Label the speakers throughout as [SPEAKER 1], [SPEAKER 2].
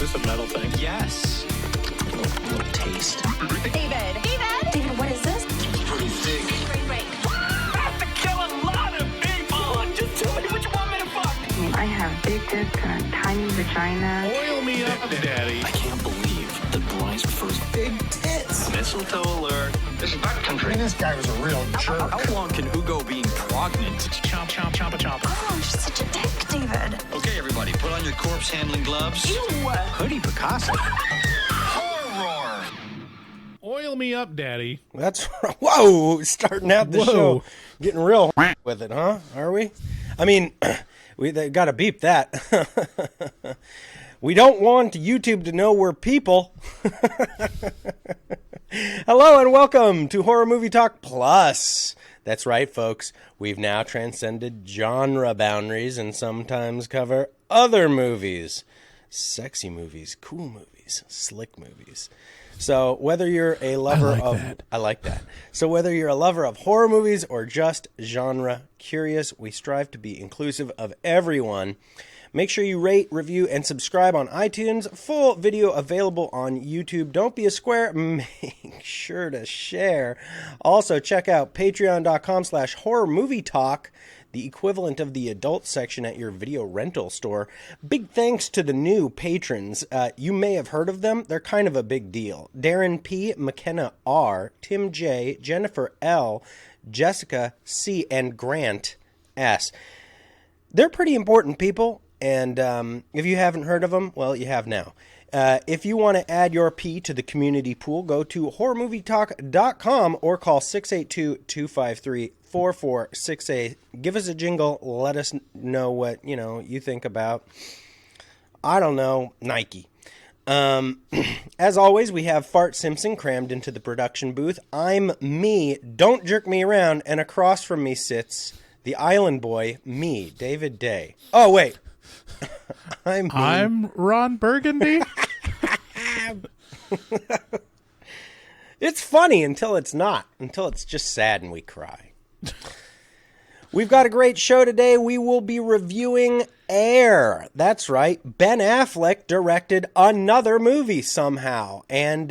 [SPEAKER 1] this a metal thing?
[SPEAKER 2] Yes. A little taste.
[SPEAKER 3] David. David, what is this?
[SPEAKER 2] It's pretty thick.
[SPEAKER 3] Great.
[SPEAKER 2] I have to kill a lot of people. Just tell me what you want me to fuck.
[SPEAKER 4] I have big tits and a tiny vagina.
[SPEAKER 1] Oil me up, Daddy.
[SPEAKER 2] I can't believe that Bryce prefers big tits. Mistletoe alert. This is back country.
[SPEAKER 5] This guy was a real jerk.
[SPEAKER 2] How long can Hugo being pregnant?
[SPEAKER 1] Chomp, chomp, chomp, chomp.
[SPEAKER 3] Oh, you're such a dick, David.
[SPEAKER 2] Okay, everybody, put on your corpse handling gloves.
[SPEAKER 3] Ew.
[SPEAKER 2] Hoodie Picasso.
[SPEAKER 5] Horror.
[SPEAKER 1] Oil me up, Daddy.
[SPEAKER 6] That's whoa! Starting out the
[SPEAKER 1] Whoa.
[SPEAKER 6] show, getting real with it, huh? Are we? I mean, we got to beep that. We don't want YouTube to know we're people. Hello and welcome to Horror Movie Talk Plus. That's right, folks. We've now transcended genre boundaries and sometimes cover other movies. Sexy movies, cool movies, slick movies. So whether you're a lover I like that. So whether you're a lover of horror movies or just genre curious, we strive to be inclusive of everyone. Make sure you rate, review, and subscribe on iTunes. Full video available on YouTube. Don't be a square. Make sure to share. Also, check out patreon.com/horrormovietalk, the equivalent of the adult section at your video rental store. Big thanks to the new patrons. You may have heard of them. They're kind of a big deal. Darren P., McKenna R., Tim J., Jennifer L., Jessica C., and Grant S. They're pretty important people. And if you haven't heard of them, well, you have now. If you want to add your P to the community pool, go to horrormovietalk.com or call 682-253-4468. Give us a jingle. Let us know what, you think about, I don't know, Nike. As always, we have Fart Simpson crammed into the production booth. I'm me. Don't jerk me around. And across from me sits the island boy, me, David Day. Oh, wait.
[SPEAKER 1] I'm Ron Burgundy.
[SPEAKER 6] It's funny until it's not, until it's just sad and we cry. We've got a great show today. We will be reviewing Air. That's right. Ben Affleck directed another movie somehow. And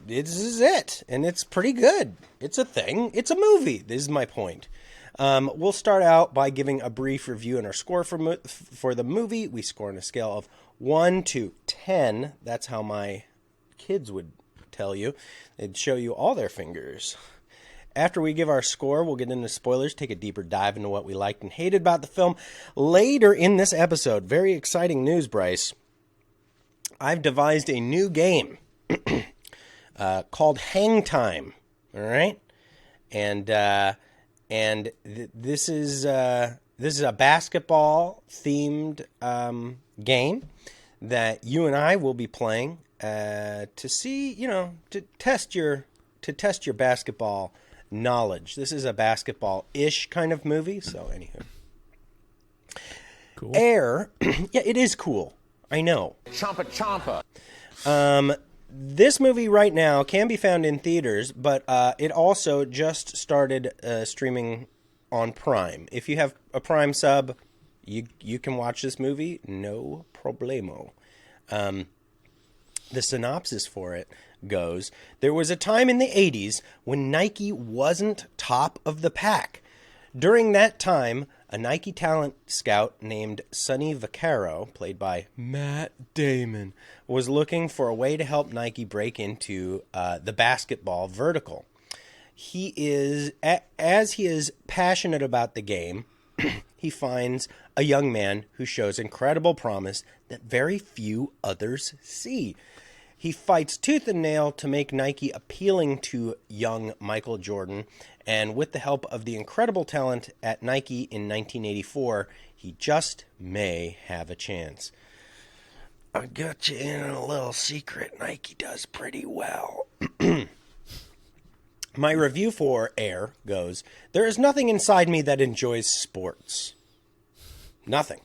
[SPEAKER 6] this is it. And it's pretty good. It's a thing. It's a movie. This is my point. We'll start out by giving a brief review and our score for the movie. We score on a scale of 1 to 10. That's how my kids would tell you. They'd show you all their fingers. After we give our score, we'll get into spoilers, take a deeper dive into what we liked and hated about the film later in this episode. Very exciting news, Bryce. I've devised a new game called Hang Time. All right? And this is a basketball themed game that you and I will be playing to see, to test your basketball knowledge. This is a basketball-ish kind of movie. So anywho,
[SPEAKER 1] Cool.
[SPEAKER 6] Air, yeah, it is cool. I know.
[SPEAKER 5] Champa.
[SPEAKER 6] This movie right now can be found in theaters, but it also just started streaming on Prime. If you have a Prime sub, you can watch this movie, no problemo. The synopsis for it goes, there was a time in the 80s when Nike wasn't top of the pack. During that time, a Nike talent scout named Sonny Vaccaro, played by Matt Damon, was looking for a way to help Nike break into the basketball vertical. As he is passionate about the game, he finds a young man who shows incredible promise that very few others see. He fights tooth and nail to make Nike appealing to young Michael Jordan, and with the help of the incredible talent at Nike in 1984, he just may have a chance. I got you in a little secret. Nike does pretty well. My review for Air goes, there is nothing inside me that enjoys sports. Nothing.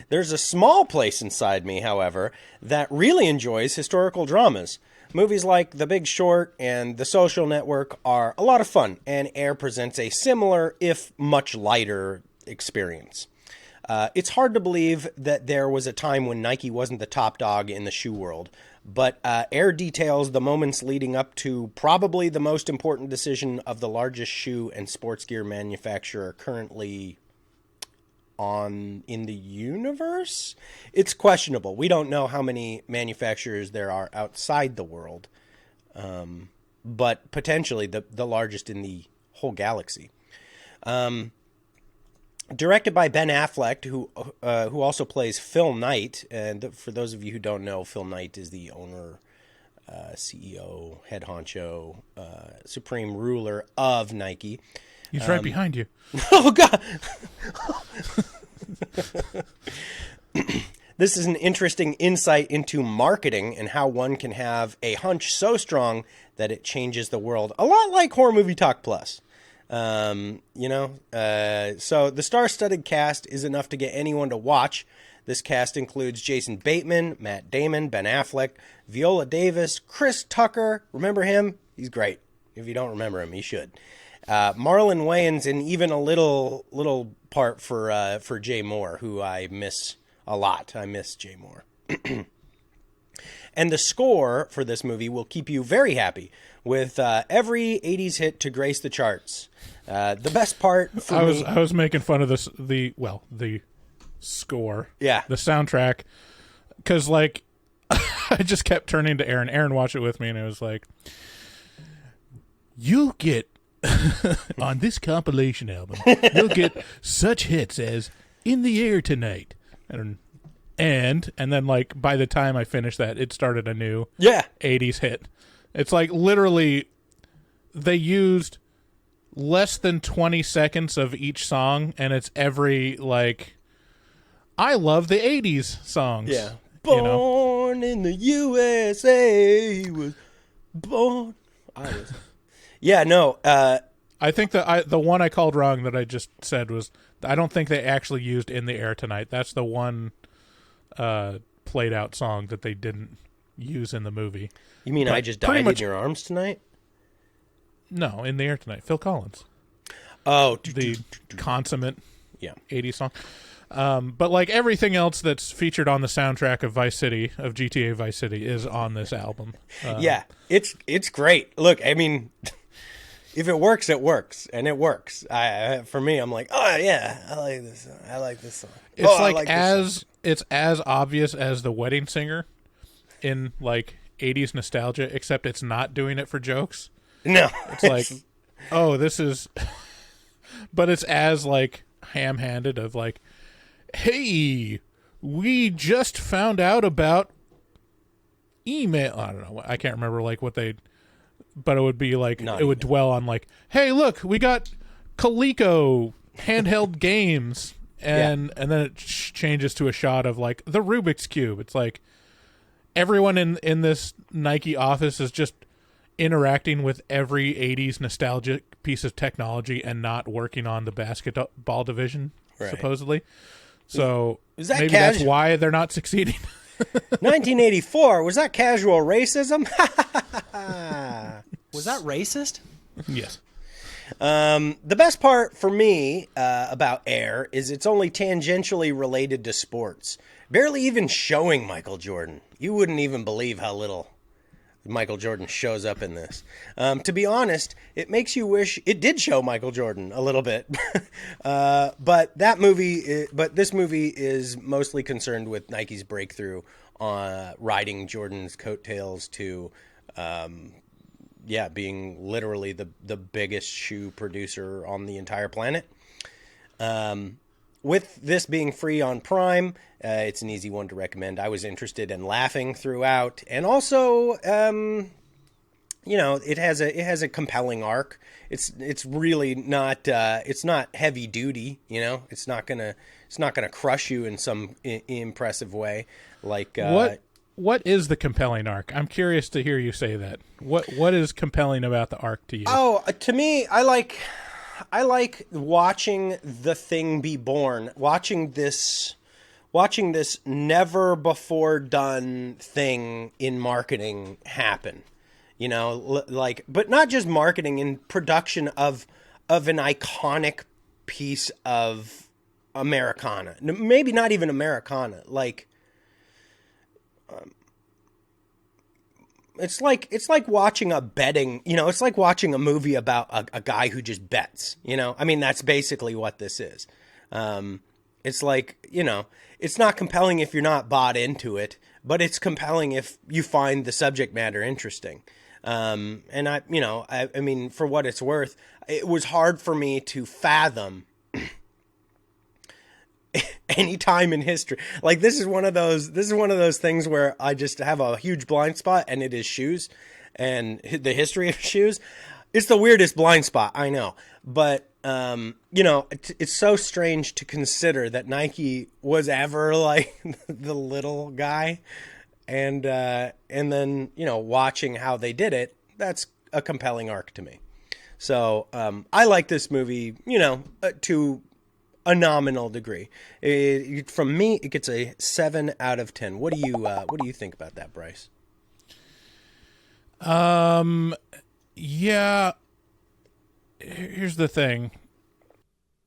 [SPEAKER 6] There's a small place inside me, however, that really enjoys historical dramas. Movies like The Big Short and The Social Network are a lot of fun, and Air presents a similar, if much lighter, experience. It's hard to believe that there was a time when Nike wasn't the top dog in the shoe world, but Air details the moments leading up to probably the most important decision of the largest shoe and sports gear manufacturer currently in the universe. It's questionable. We don't know how many manufacturers there are outside the world, but potentially the largest in the whole galaxy. Directed by Ben Affleck, who also plays Phil Knight. And for those of you who don't know, Phil Knight is the owner, CEO, head honcho, supreme ruler of Nike.
[SPEAKER 1] He's right behind you.
[SPEAKER 6] Oh, God. This is an interesting insight into marketing and how one can have a hunch so strong that it changes the world. A lot like Horror Movie Talk Plus. So the star-studded cast is enough to get anyone to watch. This cast includes Jason Bateman, Matt Damon, Ben Affleck, Viola Davis, Chris Tucker. Remember him? He's great. If you don't remember him, you should. Marlon Wayans, and even a little part for Jay Moore, who I miss a lot. I miss Jay Moore. And the score for this movie will keep you very happy with every 80s hit to grace the charts. The best part for me...
[SPEAKER 1] I was making fun of the score.
[SPEAKER 6] Yeah.
[SPEAKER 1] The soundtrack. Because, like, I just kept turning to Aaron. Aaron watched it with me, and it was like, you'll get, on this compilation album, you'll get such hits as In the Air Tonight. And then, like, by the time I finished that, it started a new 80s hit. It's like, literally, they used less than 20 seconds of each song, and it's every, like, I love the 80s songs.
[SPEAKER 6] Yeah. Born in the USA, was born. Yeah, no.
[SPEAKER 1] I think that the one I called wrong that I just said was, I don't think they actually used In the Air Tonight. That's the one played out song that they didn't use in the movie.
[SPEAKER 6] You mean
[SPEAKER 1] But
[SPEAKER 6] I just
[SPEAKER 1] pretty
[SPEAKER 6] died
[SPEAKER 1] much-
[SPEAKER 6] in your arms tonight?
[SPEAKER 1] No, In the Air Tonight. Phil Collins.
[SPEAKER 6] Oh,
[SPEAKER 1] The consummate
[SPEAKER 6] yeah.
[SPEAKER 1] 80s song. But like everything else that's featured on the soundtrack of Vice City, of GTA Vice City, is on this album.
[SPEAKER 6] Yeah, it's great. Look, I mean, if it works, it works, and it works. For me, I'm like, oh yeah, I like this. I like this song.
[SPEAKER 1] It's
[SPEAKER 6] I
[SPEAKER 1] like
[SPEAKER 6] like this
[SPEAKER 1] as
[SPEAKER 6] song.
[SPEAKER 1] it's as obvious as The Wedding Singer in like 80s nostalgia, except it's not doing it for jokes.
[SPEAKER 6] No,
[SPEAKER 1] It's like, oh, this is, but it's as like ham-handed of like, hey, we just found out about email. I don't know. I can't remember like what they, but it would be like,
[SPEAKER 6] Not
[SPEAKER 1] it would dwell on like, hey, look, we got Coleco handheld games. And then it changes to a shot of like the Rubik's Cube. It's like everyone in this Nike office is just interacting with every 80s nostalgic piece of technology and not working on the basketball division, supposedly. So
[SPEAKER 6] Is that
[SPEAKER 1] maybe that's why they're not succeeding.
[SPEAKER 6] 1984, was that casual racism?
[SPEAKER 7] Was that racist?
[SPEAKER 1] Yes.
[SPEAKER 6] The best part for me about Air is it's only tangentially related to sports. Barely even showing Michael Jordan. You wouldn't even believe how little Michael Jordan shows up in this. To be honest, it makes you wish it did show Michael Jordan a little bit. But this movie is mostly concerned with Nike's breakthrough on riding Jordan's coattails to being literally the biggest shoe producer on the entire planet. With this being free on Prime, it's an easy one to recommend. I was interested and laughing throughout, and also, it has a compelling arc. It's really not it's not heavy duty. It's not gonna crush you in some impressive way. Like
[SPEAKER 1] What is the compelling arc? I'm curious to hear you say that. What is compelling about the arc to you?
[SPEAKER 6] Oh, to me, I like watching the thing be born, watching this never before done thing in marketing happen. But not just marketing, in production of an iconic piece of Americana. Maybe not even Americana. Like, it's like watching a betting, it's like watching a movie about a guy who just bets, I mean, that's basically what this is. It's like, it's not compelling if you're not bought into it, but it's compelling if you find the subject matter interesting. And I mean, for what it's worth, it was hard for me to fathom any time in history. Like, this is one of those things where I just have a huge blind spot, and it is shoes and the history of shoes. It's the weirdest blind spot, I know, but it's so strange to consider that Nike was ever like the little guy, and then watching how they did it, that's a compelling arc to me. So I like this movie, to a nominal degree. From me, it gets a 7 out of 10. What do you think about that, Bryce?
[SPEAKER 1] Yeah. Here's the thing.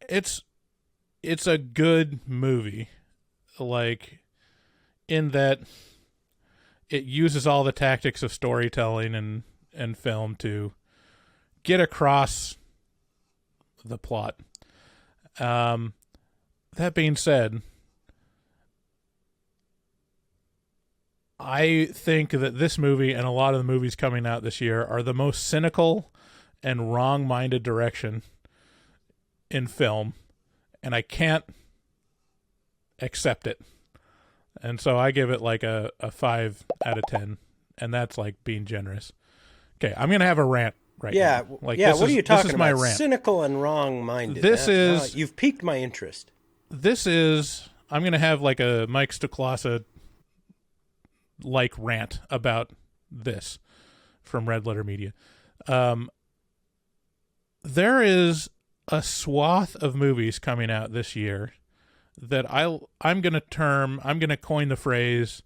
[SPEAKER 1] It's a good movie, like, in that it uses all the tactics of storytelling and film to get across the plot. That being said, I think that this movie and a lot of the movies coming out this year are the most cynical and wrong-minded direction in film, and I can't accept it. And so I give it like a 5 out of 10, and that's like being generous. Okay, I'm going to have a rant right now.
[SPEAKER 6] What are you talking about?
[SPEAKER 1] My rant.
[SPEAKER 6] Cynical and wrong-minded. You've piqued my interest.
[SPEAKER 1] I'm going to have like a Mike Stoklasa like rant about this from Red Letter Media. There is a swath of movies coming out this year that I'm going to coin the phrase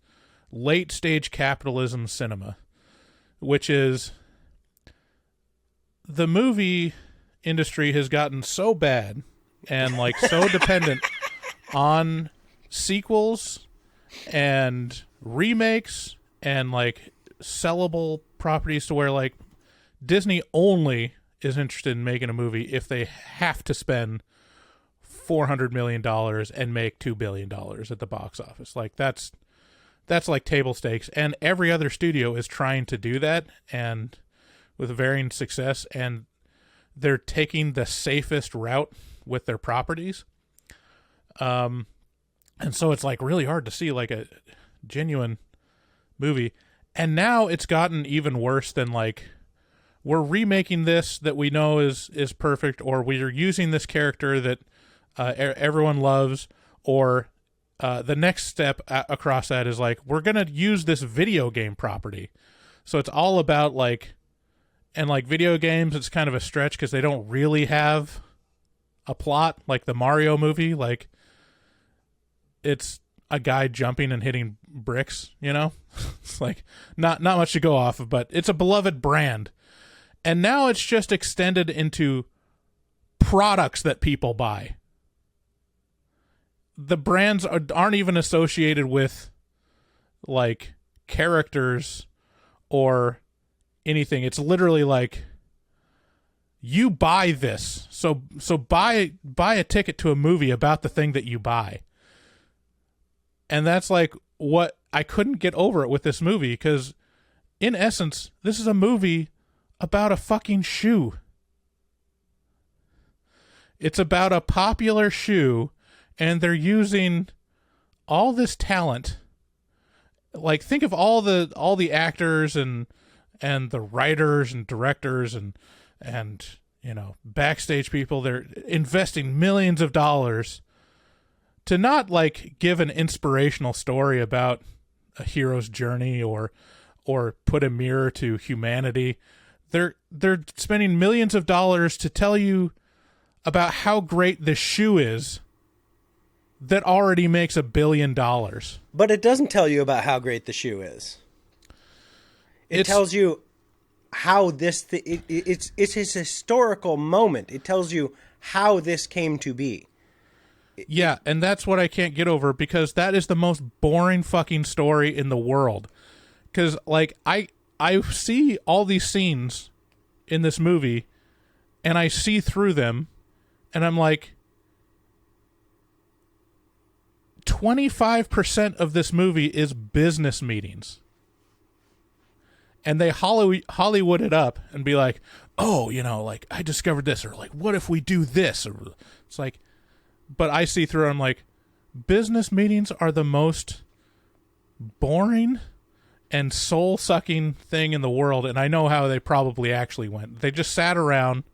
[SPEAKER 1] late stage capitalism cinema, which is the movie industry has gotten so bad and like so dependent on sequels and remakes and like sellable properties to where like Disney only is interested in making a movie if they have to spend $400 million and make $2 billion at the box office. Like that's like table stakes, and every other studio is trying to do that and with varying success, and they're taking the safest route with their properties. And so it's like really hard to see like a genuine movie. And now it's gotten even worse than like we're remaking this that we know is perfect, or we're using this character that everyone loves, or the next step across that is like we're going to use this video game property. So it's all about like, and like video games, it's kind of a stretch because they don't really have a plot like the Mario movie. Like it's a guy jumping and hitting bricks, It's like not much to go off of, but it's a beloved brand. And now it's just extended into products that people buy. The brands aren't even associated with like characters or anything. It's literally like you buy this. So buy a ticket to a movie about the thing that you buy. And that's like what I couldn't get over it with this movie, because in essence, this is a movie about a fucking shoe. It's about a popular shoe, and they're using all this talent. Like, think of all the actors and the writers and directors and backstage people. They're investing millions of dollars to not like give an inspirational story about a hero's journey or put a mirror to humanity. They're spending millions of dollars to tell you about how great this shoe is that already makes $1 billion.
[SPEAKER 6] But it doesn't tell you about how great the shoe is. It tells you how this it's his historical moment. It tells you how this came to be.
[SPEAKER 1] Yeah, and that's what I can't get over, because that is the most boring fucking story in the world. Because, like, I see all these scenes in this movie, and I see through them, and I'm like, 25% of this movie is business meetings. And they Hollywood it up and be like, oh, you know, like, I discovered this, or like, what if we do this? Or it's like, but I see through, I'm like, business meetings are the most boring and soul-sucking thing in the world, and I know how they probably actually went. They just sat around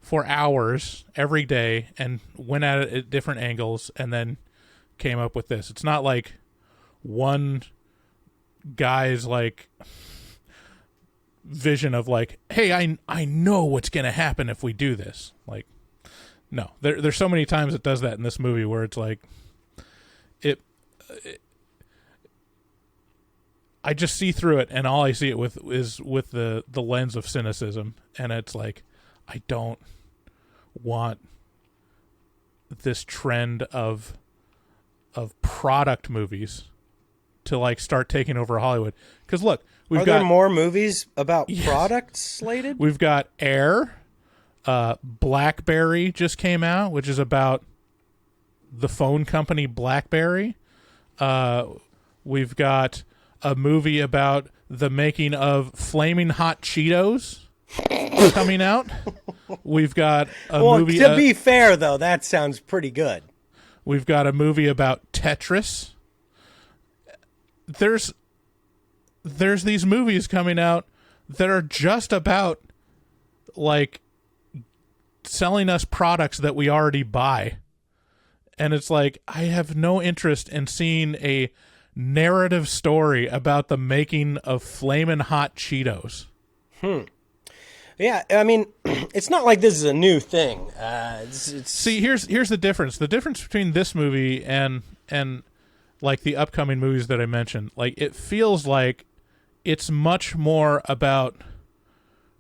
[SPEAKER 1] for hours every day and went at it at different angles and then came up with this. It's not like one guy's, like, vision of, like, hey, I know what's going to happen if we do this. Like, no. There's so many times it does that in this movie where it's like, I just see through it, and all I see it with is with the lens of cynicism, and it's like, I don't want this trend of product movies to, like, start taking over Hollywood. Because look,
[SPEAKER 6] Are there more movies about products slated?
[SPEAKER 1] We've got Air, BlackBerry just came out, which is about the phone company BlackBerry. We've got a movie about the making of Flaming Hot Cheetos coming out. We've got a movie.
[SPEAKER 6] To be fair, though, that sounds pretty good.
[SPEAKER 1] We've got a movie about Tetris. There's these movies coming out that are just about, like, selling us products that we already buy. And it's like, I have no interest in seeing a narrative story about the making of Flamin' Hot Cheetos.
[SPEAKER 6] Yeah, I mean, it's not like this is a new thing.
[SPEAKER 1] See, here's the difference. The difference between this movie and like the upcoming movies that I mentioned, like, it feels like it's much more about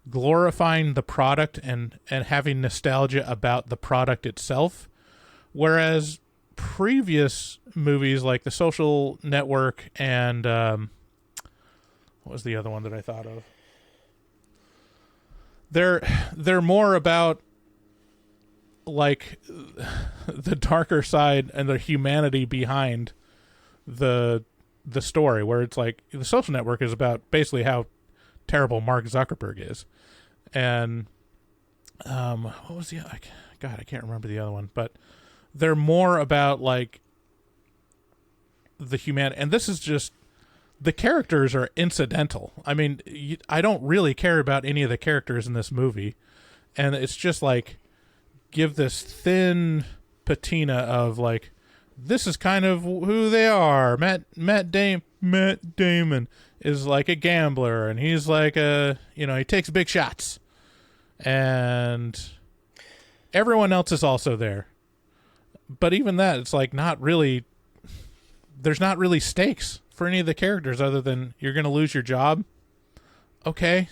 [SPEAKER 1] glorifying the product and having nostalgia about the product itself, whereas previous movies like The Social Network and what was the other one that I thought of? They're more about, like, the darker side and the humanity behind the story, where it's like The Social Network is about basically how terrible Mark Zuckerberg is, and what was the other? God, I can't remember the other one, but they're more about, like, the humanity, and this is just, the characters are incidental. I mean, I don't really care about any of the characters in this movie, and it's just like, give this thin patina of, like, this is kind of who they are. Matt Damon is like a gambler, and he's like he takes big shots, and everyone else is also there. But even that, it's like, not really. There's not really stakes for any of the characters other than you're going to lose your job. Okay.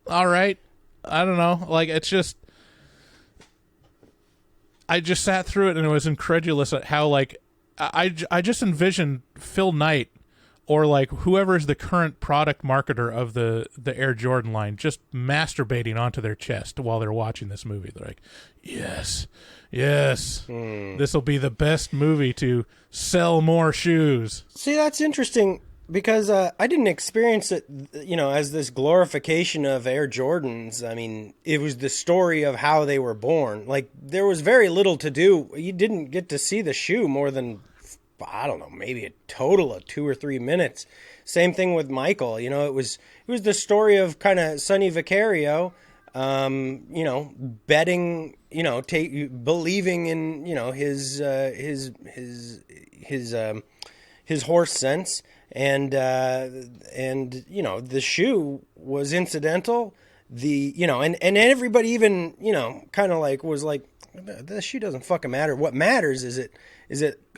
[SPEAKER 1] All right. I don't know. Like, it's just, I just sat through it and I was incredulous at how, like, I just envisioned Phil Knight or, like, whoever's the current product marketer of the Air Jordan line just masturbating onto their chest while they're watching this movie. They're like, yes, this will be the best movie to sell more shoes.
[SPEAKER 6] See, that's interesting, because I didn't experience it, as this glorification of Air Jordans. I mean, it was the story of how they were born. Like, there was very little to do. You didn't get to see the shoe more than, I don't know, maybe a total of 2 or 3 minutes. Same thing with Michael. It was the story of kind of Sonny Vaccaro, betting, believing in, his horse sense, and the shoe was incidental. And everybody even, kind of like was like, the shoe doesn't fucking matter. What matters is it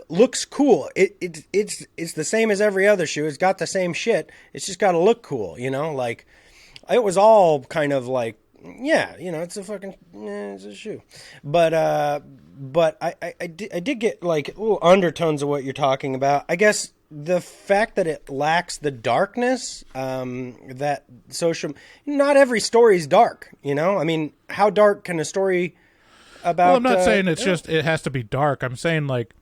[SPEAKER 6] looks cool. It's the same as every other shoe. It's got the same shit. It's just got to look cool, Like, it was all kind of like Yeah, it's a fucking it's a shoe. But I did get like little undertones of what you're talking about. I guess the fact that it lacks the darkness that social. Not every story is dark. I mean, how dark can a story about?
[SPEAKER 1] Well, I'm not saying it's just it has to be dark. I'm saying like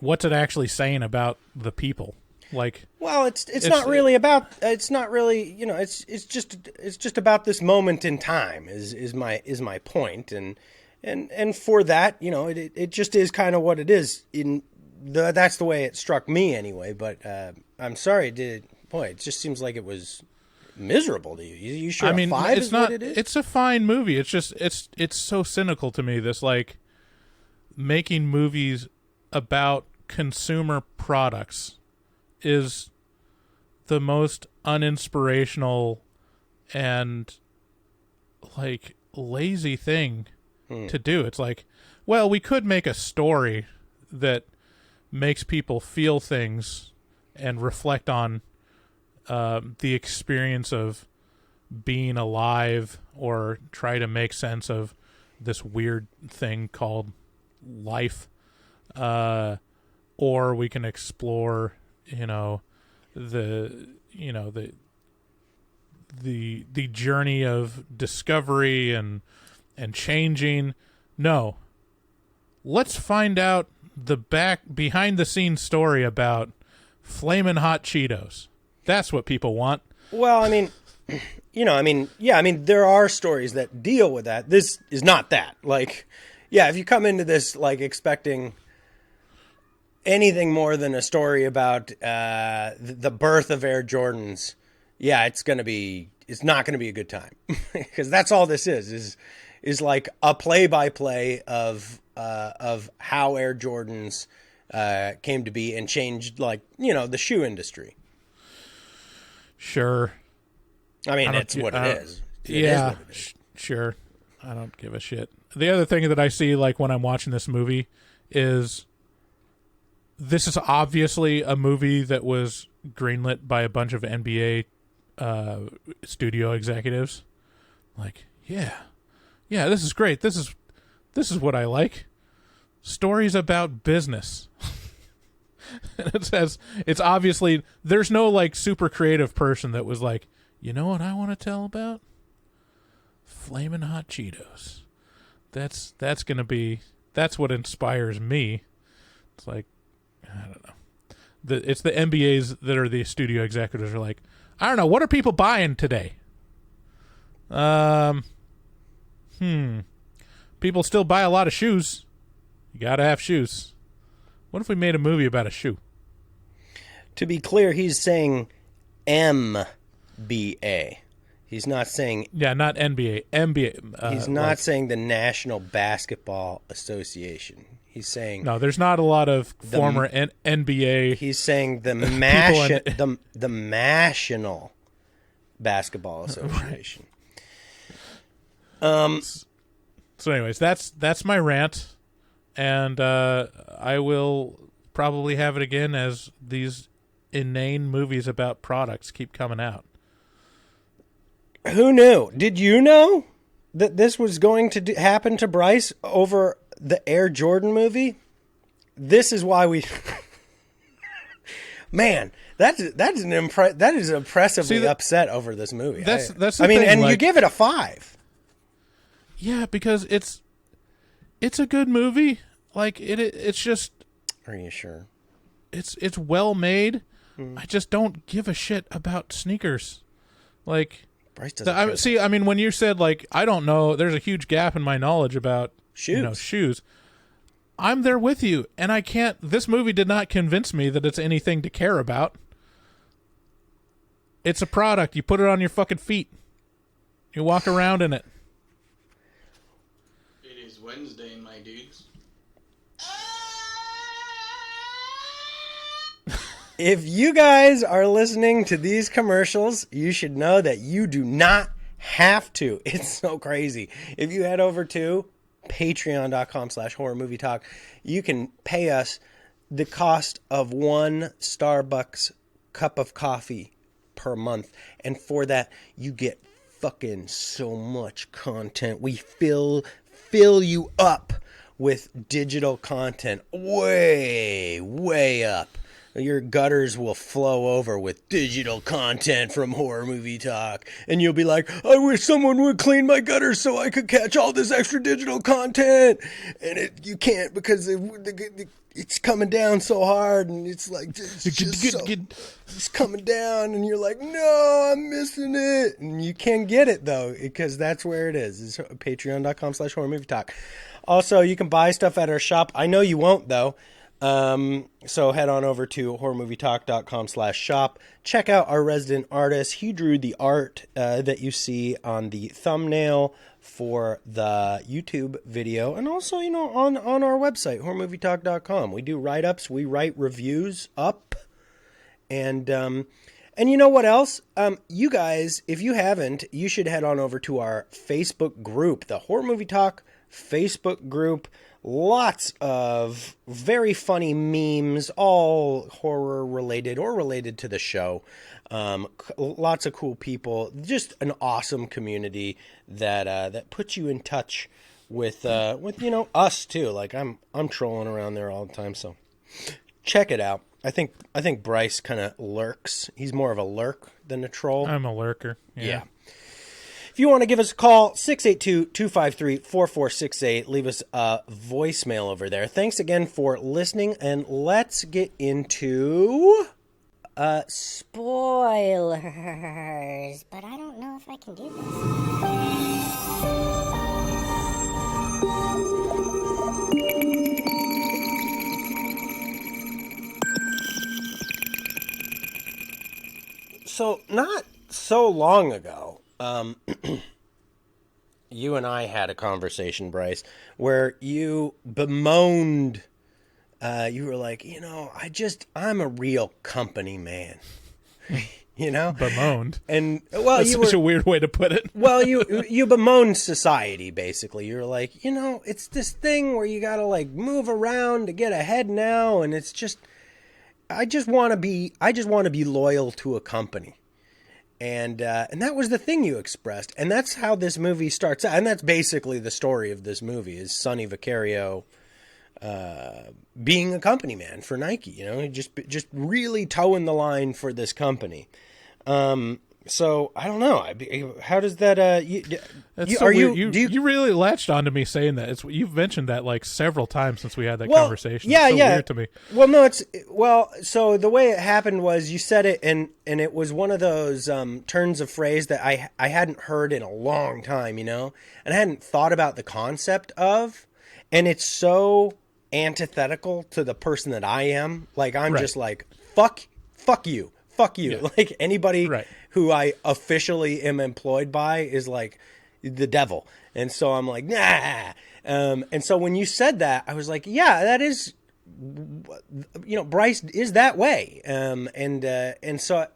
[SPEAKER 1] what's it actually saying about the people? Like,
[SPEAKER 6] well, it's not really about. It's not really. It's just about this moment in time. Is my point, and for that, it just is kind of what it is. That's the way it struck me anyway. But I'm sorry, it just seems like it was miserable to you. You sure?
[SPEAKER 1] I mean,
[SPEAKER 6] a 5
[SPEAKER 1] it's
[SPEAKER 6] is
[SPEAKER 1] not.
[SPEAKER 6] What it is?
[SPEAKER 1] It's a fine movie. It's just it's so cynical to me. This like making movies about consumer products is the most uninspirational and like lazy thing to do. It's like, well, we could make a story that makes people feel things and reflect on the experience of being alive, or try to make sense of this weird thing called life, or we can explore the journey of discovery and changing. No, let's find out the behind the scenes story about flamin' hot Cheetos. That's what people want.
[SPEAKER 6] Well, I mean, there are stories that deal with that. This is not that. Like, yeah, if you come into this like expecting anything more than a story about the birth of Air Jordans, yeah, it's not going to be a good time, because that's all this is like a play-by-play of how Air Jordans came to be and changed, like, the shoe industry.
[SPEAKER 1] Sure.
[SPEAKER 6] I mean, it's what it is. It is what it is.
[SPEAKER 1] Sure. I don't give a shit. The other thing that I see, like, when I'm watching this movie is this is obviously a movie that was greenlit by a bunch of NBA studio executives. Like, yeah, this is great. This is what I like. Stories about business. It says it's obviously there's no like super creative person that was like, you know what I want to tell about? Flamin' hot Cheetos. That's what inspires me. It's like, I don't know. It's the MBAs that are the studio executives are like, I don't know, what are people buying today? People still buy a lot of shoes. You gotta have shoes. What if we made a movie about a shoe?
[SPEAKER 6] To be clear, he's saying MBA. He's not saying...
[SPEAKER 1] Yeah, not NBA. MBA.
[SPEAKER 6] He's not saying the National Basketball Association. He's saying...
[SPEAKER 1] No, there's not a lot of former NBA...
[SPEAKER 6] He's saying the National Basketball Association.
[SPEAKER 1] Right. So anyways, that's my rant. And I will probably have it again as these inane movies about products keep coming out.
[SPEAKER 6] Who knew? Did you know that this was going to happen to Bryce over the Air Jordan movie? This is why we... Man, that is impressively upset over this movie.
[SPEAKER 1] That's the
[SPEAKER 6] I mean,
[SPEAKER 1] thing,
[SPEAKER 6] and
[SPEAKER 1] like,
[SPEAKER 6] you give it a 5.
[SPEAKER 1] Yeah, because it's a good movie. Like it's just.
[SPEAKER 6] Are you sure?
[SPEAKER 1] It's well made. I just don't give a shit about sneakers. Like,
[SPEAKER 6] Bryce doesn't.
[SPEAKER 1] I mean, when you said like I don't know, there's a huge gap in my knowledge about
[SPEAKER 6] shoes.
[SPEAKER 1] Shoes. I'm there with you, and I can't. This movie did not convince me that it's anything to care about. It's a product. You put it on your fucking feet. You walk around in it.
[SPEAKER 7] It is Wednesday, my dudes.
[SPEAKER 6] If you guys are listening to these commercials, you should know that you do not have to. It's so crazy. If you head over to patreon.com/horrormovietalk, you can pay us the cost of one Starbucks cup of coffee per month. And for that, you get fucking so much content. We fill you up with digital content way up. Your gutters will flow over with digital content from Horror Movie Talk. And you'll be like, I wish someone would clean my gutters so I could catch all this extra digital content. And you can't because it's coming down so hard. And it's like, it's coming down. And you're like, no, I'm missing it. And you can get it, though, because that's where it is. It's patreon.com/Horror Movie Talk. Also, you can buy stuff at our shop. I know you won't, though. So head on over to horrormovietalk.com/shop. Check out our resident artist. He drew the art that you see on the thumbnail for the YouTube video, and also, on our website, horrormovietalk.com. We do write-ups. We write reviews up. And you know what else? You guys, if you haven't, you should head on over to our Facebook group, the Horror Movie Talk Facebook group. Lots of very funny memes, all horror related or related to the show. Lots of cool people. Just an awesome community that puts you in touch with us too. Like I'm trolling around there all the time, so check it out. I think Bryce kind of lurks. He's more of a lurk than a troll.
[SPEAKER 1] I'm a lurker.
[SPEAKER 6] Yeah. If you want to give us a call, 682-253-4468. Leave us a voicemail over there. Thanks again for listening, and let's get into
[SPEAKER 8] spoilers. But I don't know if I can do this.
[SPEAKER 6] So, not so long ago, you and I had a conversation, Bryce, where you bemoaned, you were like, I'm a real company man,
[SPEAKER 1] Bemoaned.
[SPEAKER 6] And, well,
[SPEAKER 1] that's such a weird way to put it.
[SPEAKER 6] Well, you bemoaned society, basically. You were like, it's this thing where you got to, like, move around to get ahead now, and it's just, I just want to be loyal to a company. And that was the thing you expressed. And that's how this movie starts out. And that's basically the story of this movie, is Sonny Vaccaro being a company man for Nike, just really towing the line for this company. So I don't know. How does that?
[SPEAKER 1] You really latched onto me saying that. You've mentioned that like several times since we had that conversation.
[SPEAKER 6] Yeah,
[SPEAKER 1] it's so weird to me.
[SPEAKER 6] Well, no, so the way it happened was you said it, and it was one of those turns of phrase that I hadn't heard in a long time, and I hadn't thought about the concept of, and it's so antithetical to the person that I am. Like I'm just like fuck you. Yeah. Like anybody who I officially am employed by is like the devil. And so I'm like, nah. And so when you said that, I was like, yeah, that is, Bryce is that way. And so,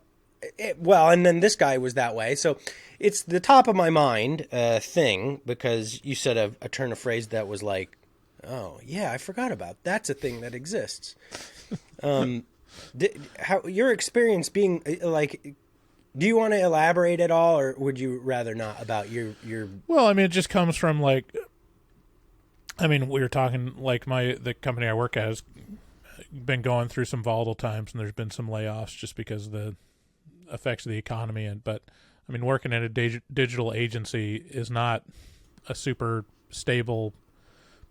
[SPEAKER 6] and then this guy was that way. So it's the top of my mind thing, because you said a turn of phrase that was like, oh yeah, I forgot about that's a thing that exists. How your experience being like, do you want to elaborate at all, or would you rather not about your?
[SPEAKER 1] Well, I mean, it just comes from we were talking like the company I work at has been going through some volatile times, and there's been some layoffs just because of the effects of the economy. But I mean, working at a digital agency is not a super stable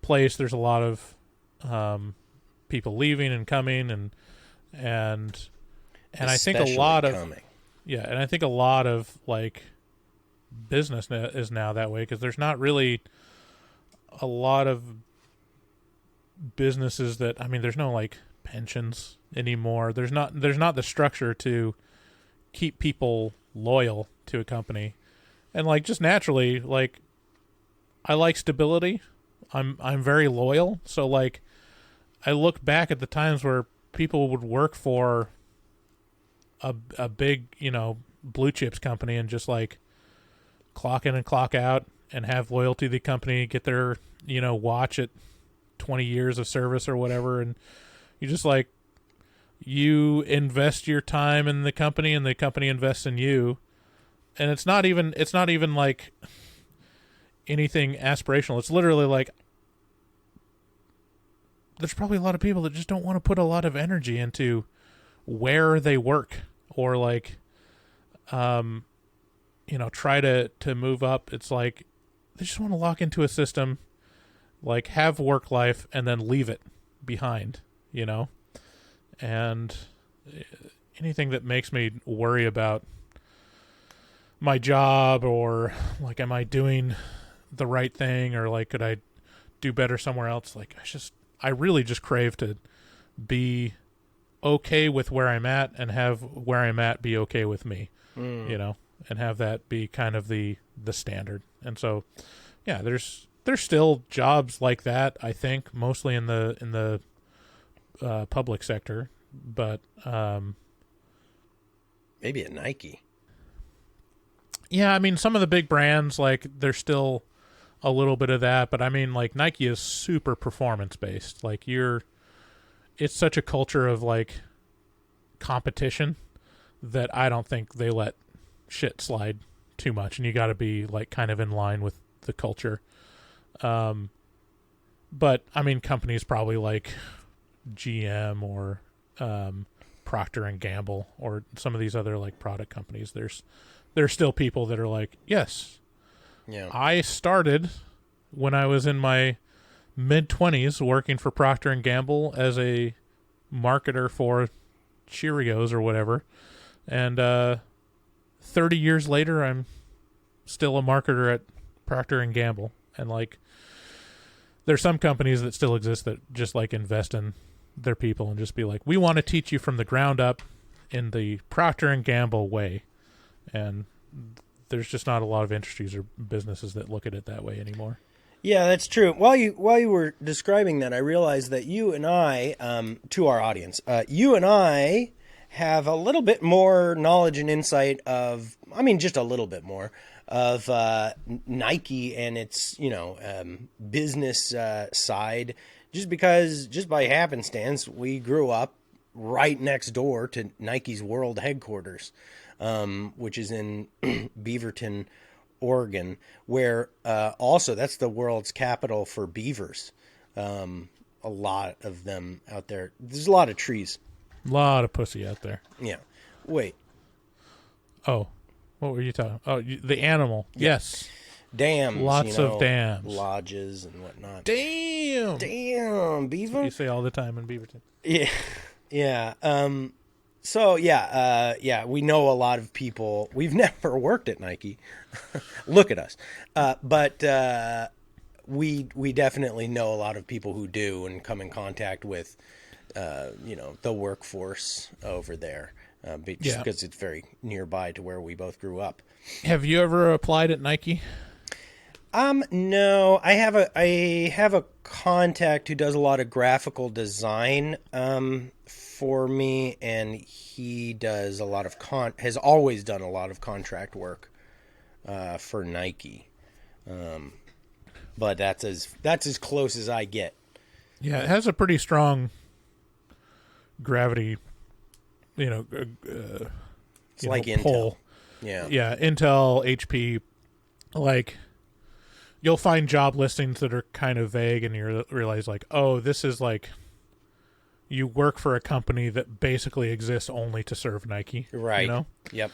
[SPEAKER 1] place. There's a lot of people leaving and coming, and I think a lot of and I think a lot of like business is now that way, because there's not really a lot of businesses that, there's no like pensions anymore. There's not the structure to keep people loyal to a company, and like just naturally, like I like stability. I'm very loyal, so like I look back at the times where people would work for a big, blue chips company and just like clock in and clock out and have loyalty to the company, get their, watch at 20 years of service or whatever. And you just like, you invest your time in the company and the company invests in you. And it's not even like anything aspirational. It's literally like there's probably a lot of people that just don't want to put a lot of energy into where they work or like try to move up. It's like they just want to lock into a system, like have work life and then leave it behind, and anything that makes me worry about my job or like am I doing the right thing or like could I do better somewhere else, like I really just crave to be okay with where I'm at and have where I'm at be okay with me, and have that be kind of the standard. And so yeah, there's still jobs like that, I think, mostly in the public sector, but
[SPEAKER 6] maybe at Nike.
[SPEAKER 1] Yeah, I mean, some of the big brands, like, there's still a little bit of that, but I mean, like, Nike is super performance-based. Like, it's such a culture of, like, competition that I don't think they let shit slide too much, and you got to be, like, kind of in line with the culture. But, I mean, companies probably like GM or Procter and Gamble or some of these other, like, product companies, there's still people that are like, yes,
[SPEAKER 6] yeah,
[SPEAKER 1] I started when I was in my mid-20s working for Procter & Gamble as a marketer for Cheerios or whatever. And 30 years later, I'm still a marketer at Procter & Gamble. And, like, there's some companies that still exist that just, like, invest in their people and just be like, we want to teach you from the ground up in the Procter & Gamble way. And there's just not a lot of industries or businesses that look at it that way anymore.
[SPEAKER 6] Yeah, that's true. While you were describing that, I realized that you and I, to our audience, you and I have a little bit more knowledge and insight of, I mean, just a little bit more of Nike and its, business side, just by happenstance, we grew up right next door to Nike's world headquarters. Which is in Beaverton, Oregon, where also that's the world's capital for beavers. A lot of them out there. There's a lot of trees.
[SPEAKER 1] A lot of pussy out there.
[SPEAKER 6] Yeah. Wait.
[SPEAKER 1] Oh, what were you talking? Oh, the animal. Yeah. Yes.
[SPEAKER 6] Dams.
[SPEAKER 1] Lots of dams.
[SPEAKER 6] Lodges and whatnot.
[SPEAKER 1] Damn,
[SPEAKER 6] beaver.
[SPEAKER 1] That's what you say all the time in Beaverton.
[SPEAKER 6] Yeah. Yeah. So yeah, we know a lot of people. We've never worked at Nike. Look at us. But we definitely know a lot of people who do and come in contact with, the workforce over there. Just because it's very nearby to where we both grew up.
[SPEAKER 1] Have you ever applied at Nike?
[SPEAKER 6] No, I have a contact who does a lot of graphical design, for me, and he does a lot of has always done a lot of contract work for Nike, but that's as close as I get.
[SPEAKER 1] Yeah, it has a pretty strong gravity,
[SPEAKER 6] it's like Intel.
[SPEAKER 1] pull.
[SPEAKER 6] Yeah,
[SPEAKER 1] Intel, HP, like you'll find job listings that are kind of vague, and you realize like, oh, this is like. You work for a company that basically exists only to serve Nike,
[SPEAKER 6] right? Yep.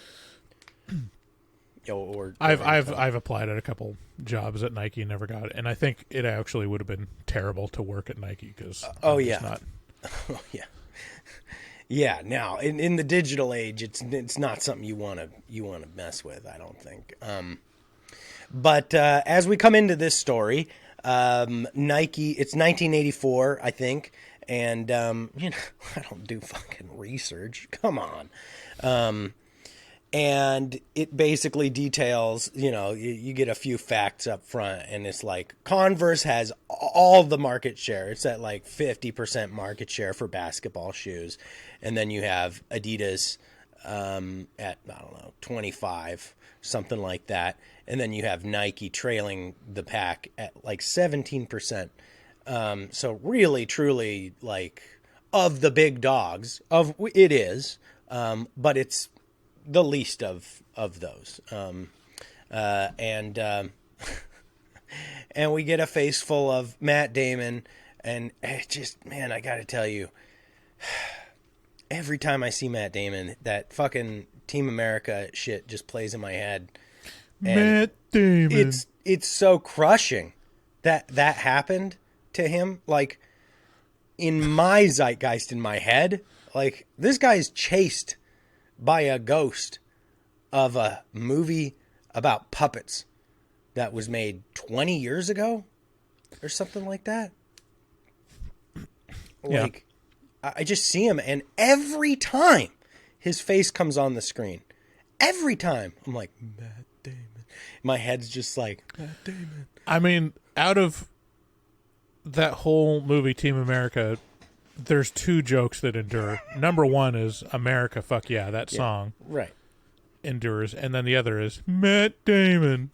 [SPEAKER 1] I've applied at a couple jobs at Nike and never got it, and I think it actually would have been terrible to work at Nike because
[SPEAKER 6] yeah. Now in the digital age, it's not something you want to mess with. I don't think. But as we come into this story, Nike. It's 1984, I think. And, I don't do fucking research. Come on. And it basically details, you get a few facts up front, and it's like Converse has all the market share. It's at like 50% market share for basketball shoes. And then you have Adidas at, 25, something like that. And then you have Nike trailing the pack at like 17%. So really, truly, like, of the big dogs, it is, but it's the least of those. And we get a face full of Matt Damon, and it just, man, I got to tell you, every time I see Matt Damon, that fucking Team America shit just plays in my head. And
[SPEAKER 1] Matt Damon.
[SPEAKER 6] It's so crushing that happened to him. Like, in my zeitgeist, in my head, like, this guy's chased by a ghost of a movie about puppets that was made 20 years ago or something like that. Like, yeah. I just see him, and every time his face comes on the screen, every time I'm like, Matt Damon. My head's just like, Matt Damon.
[SPEAKER 1] I mean, out of that whole movie, Team America, there's two jokes that endure. Number one is America, fuck yeah, that song.
[SPEAKER 6] Right.
[SPEAKER 1] Endures. And then the other is Matt Damon.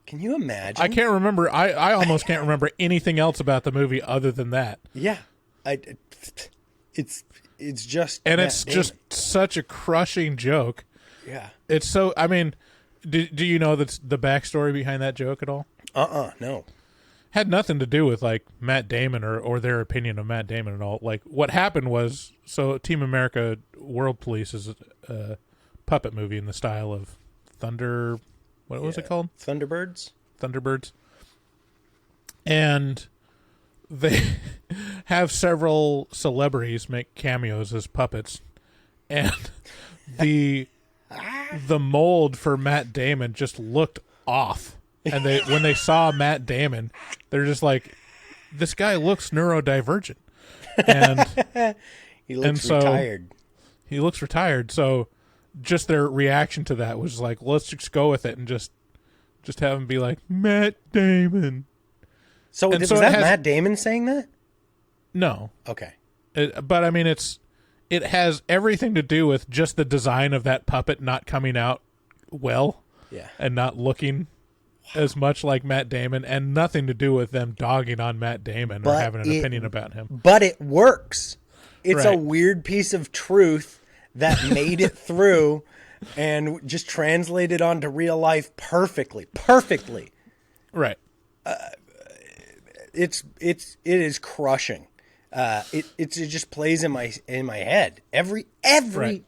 [SPEAKER 6] Can you imagine?
[SPEAKER 1] I can't remember. I almost can't remember anything else about the movie other than that.
[SPEAKER 6] Yeah. It's just
[SPEAKER 1] and
[SPEAKER 6] Matt
[SPEAKER 1] it's
[SPEAKER 6] Damon.
[SPEAKER 1] just such a crushing joke.
[SPEAKER 6] Yeah.
[SPEAKER 1] It's so, I mean, do you know the backstory behind that joke at all?
[SPEAKER 6] No.
[SPEAKER 1] Had nothing to do with like Matt Damon or their opinion of Matt Damon at all. Like, what happened was, so Team America World Police is a puppet movie in the style of Thunder. What was it called?
[SPEAKER 6] Thunderbirds. And they have several celebrities make cameos as puppets, and the mold for Matt Damon just looked off. And when they saw Matt Damon, they're just like, this guy looks neurodivergent. And he looks retired.
[SPEAKER 1] He looks retired. So just their reaction to that was like, let's just go with it and just have him be like, Matt Damon.
[SPEAKER 6] So was that Matt Damon saying that?
[SPEAKER 1] No.
[SPEAKER 6] Okay.
[SPEAKER 1] But I mean, it has everything to do with just the design of that puppet not coming out well.
[SPEAKER 6] Yeah.
[SPEAKER 1] And not looking as much like Matt Damon, and nothing to do with them dogging on Matt Damon or having an opinion about him.
[SPEAKER 6] But it works. It's
[SPEAKER 1] right.
[SPEAKER 6] A weird piece of truth that made it through and just translated onto real life perfectly.
[SPEAKER 1] Right.
[SPEAKER 6] It is crushing. It just plays in my head every
[SPEAKER 1] Right.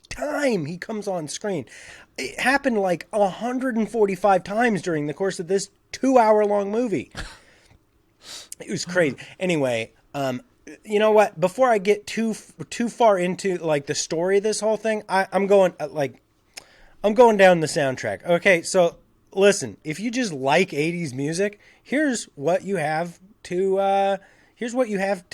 [SPEAKER 6] time he comes on screen. It happened like 145 times during the course of this 2-hour-long movie. It was crazy. Anyway, you know what? Before I get too far into like the story of this whole thing, I'm going down the soundtrack. Okay, so listen, if you just like 80s music, here's what you have to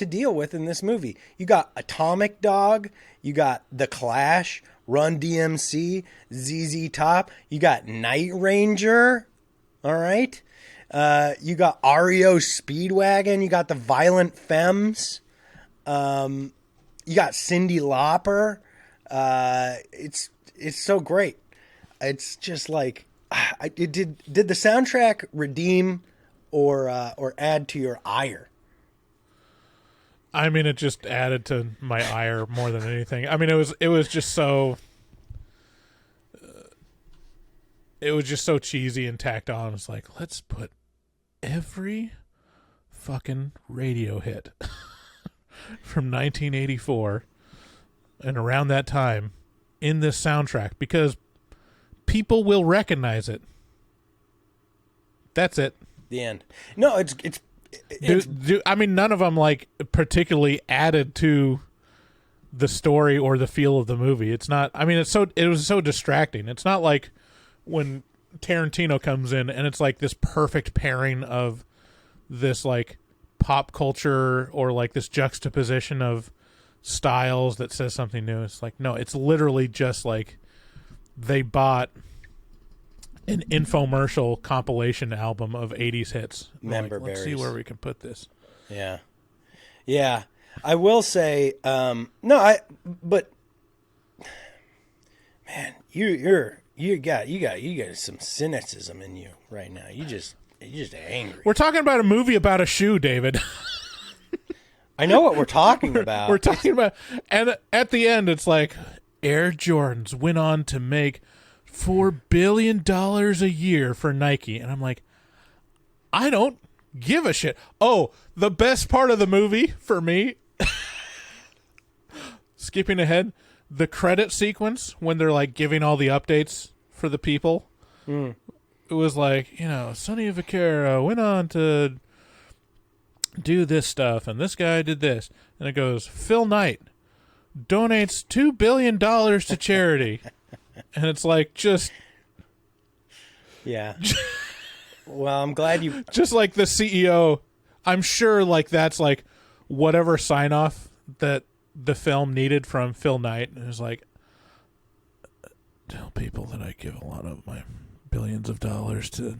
[SPEAKER 6] deal with in this movie. You got Atomic Dog, you got The Clash, Run DMC, ZZ Top, you got Night Ranger, all right? You got REO Speedwagon, you got the Violent Femmes, you got Cyndi Lauper. It's so great. It's just like, did the soundtrack redeem or add to your ire?
[SPEAKER 1] I mean, it just added to my ire more than anything. I mean, it was just so cheesy and tacked on. It's like, let's put every fucking radio hit from 1984 and around that time in this soundtrack because people will recognize it. That's it.
[SPEAKER 6] The end. No, it's
[SPEAKER 1] I mean, none of them like particularly added to the story or the feel of the movie. It's not. I mean, it was so distracting. It's not like when Tarantino comes in and it's like this perfect pairing of this like pop culture or like this juxtaposition of styles that says something new. It's like, no, it's literally just like they bought an infomercial compilation album of 80s hits.
[SPEAKER 6] Member
[SPEAKER 1] Let's see
[SPEAKER 6] berries.
[SPEAKER 1] where we can put this.
[SPEAKER 6] Yeah. I will say, but man, you got some cynicism in you right now. You're just angry.
[SPEAKER 1] We're talking about a movie about a shoe, David.
[SPEAKER 6] I know what we're talking about.
[SPEAKER 1] We're talking about, and at the end, it's like Air Jordans went on to make $4 billion a year for Nike. And I'm like, I don't give a shit. Oh, the best part of the movie for me, skipping ahead, the credit sequence when they're like giving all the updates for the people. It was like, Sonny Vaccaro went on to do this stuff, and this guy did this. And it goes, Phil Knight donates $2 billion to charity. And it's like, just...
[SPEAKER 6] Yeah. Well, I'm glad you...
[SPEAKER 1] Just like the CEO, I'm sure like that's like whatever sign-off that the film needed from Phil Knight. And it was like, tell people that I give a lot of my billions of dollars to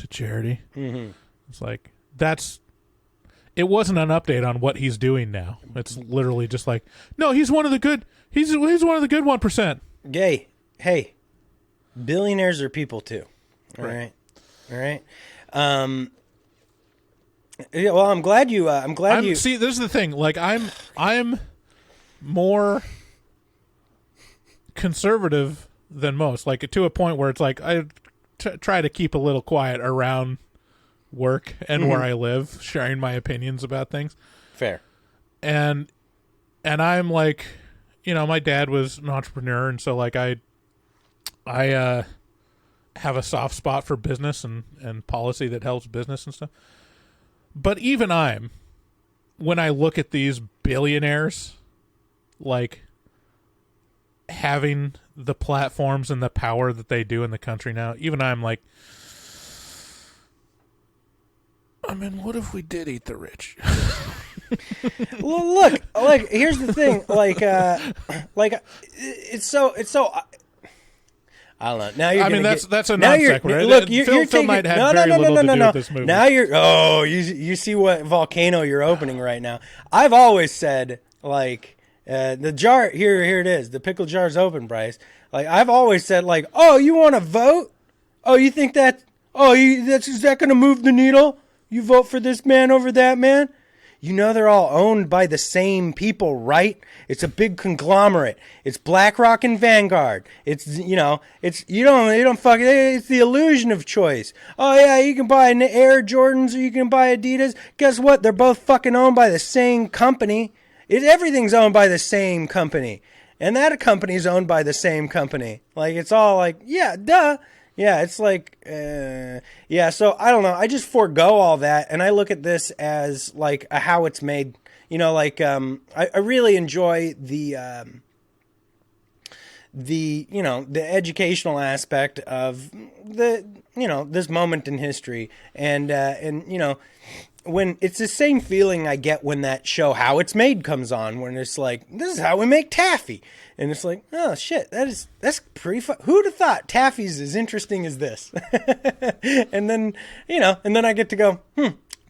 [SPEAKER 1] charity. Mm-hmm. It's like, it wasn't an update on what he's doing now. It's literally just like, no, he's one of the good 1%.
[SPEAKER 6] Gay. Hey, billionaires are people too. All right. Yeah, well, I'm glad you.
[SPEAKER 1] See, this is the thing. Like, I'm more conservative than most. Like, to a point where it's like I try to keep a little quiet around work and where I live, sharing my opinions about things.
[SPEAKER 6] Fair.
[SPEAKER 1] And I'm like, my dad was an entrepreneur, and so like I have a soft spot for business and policy that helps business and stuff. But even when I look at these billionaires, like having the platforms and the power that they do in the country now, even I'm like, I mean, what if we did eat the rich?
[SPEAKER 6] Well, look, like, here's the thing, it's so. I don't know. Now you're.
[SPEAKER 1] I mean, that's a non sequitur.
[SPEAKER 6] Look,
[SPEAKER 1] Phil might have very little to do with this movie.
[SPEAKER 6] Now you see what volcano you're opening right now. I've always said, like, the jar here it is. The pickle jar's open, Bryce. Like, I've always said, like, oh, you want to vote? Oh, you think that? Oh, is that going to move the needle? You vote for this man over that man? They're all owned by the same people, right? It's a big conglomerate. It's BlackRock and Vanguard. It's you don't it's the illusion of choice. Oh yeah, you can buy Air Jordans or you can buy Adidas. Guess what? They're both fucking owned by the same company. Everything's owned by the same company. And that company's owned by the same company. Like, it's all like, yeah, duh. Yeah, it's like, so I don't know. I just forego all that, and I look at this as like how it's made. I really enjoy the educational aspect of this moment in history, and when it's the same feeling I get when that show How It's Made comes on, when it's like, this is how we make taffy. And it's like, oh shit, that's pretty fun. Who'd have thought taffy's as interesting as this? and then I get to go,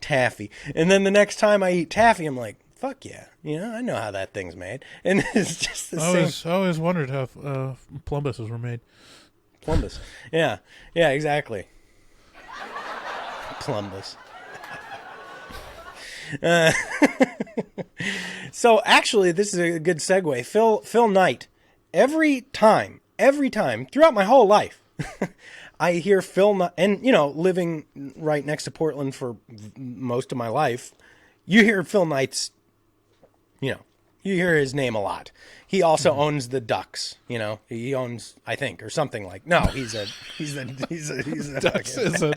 [SPEAKER 6] taffy. And then the next time I eat taffy, I'm like, fuck yeah. I know how that thing's made. And it's just the same.
[SPEAKER 1] I always wondered how plumbuses were made.
[SPEAKER 6] Plumbus. Yeah, exactly. Plumbus. So actually, this is a good segue. Phil Knight. Every time throughout my whole life, I hear Phil Knight, and living right next to Portland for most of my life, you hear Phil Knight's. You hear his name a lot. He also owns the Ducks. He owns, I think, or something like. No, he's a
[SPEAKER 1] Ducks is a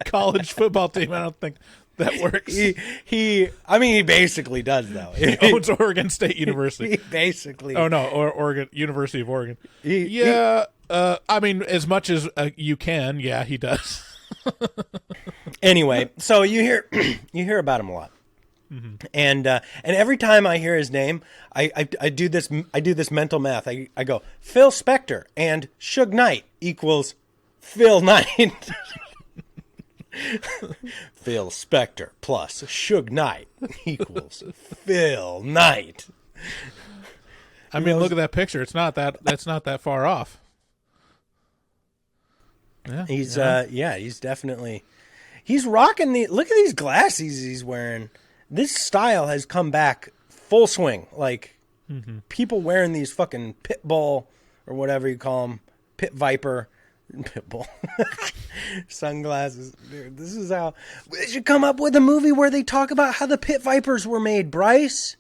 [SPEAKER 1] college football team. I don't think that works.
[SPEAKER 6] He basically does, though.
[SPEAKER 1] He owns Oregon State University.
[SPEAKER 6] He basically.
[SPEAKER 1] Oh no, Oregon University of Oregon. As much as you can, yeah, he does.
[SPEAKER 6] Anyway, so you hear about him a lot. Mm-hmm. And every time I hear his name, I do this mental math. I go, Phil Spector and Suge Knight equals Phil Knight. Phil Spector plus Suge Knight equals Phil Knight.
[SPEAKER 1] I mean, look at that picture. That's not that far off. Yeah,
[SPEAKER 6] he's definitely. He's rocking look at these glasses he's wearing. This style has come back full swing. Like, People wearing these fucking pit bull or whatever you call them, pit viper, pit bull sunglasses. Dude, this is how we should come up with a movie where they talk about how the pit vipers were made, Bryce.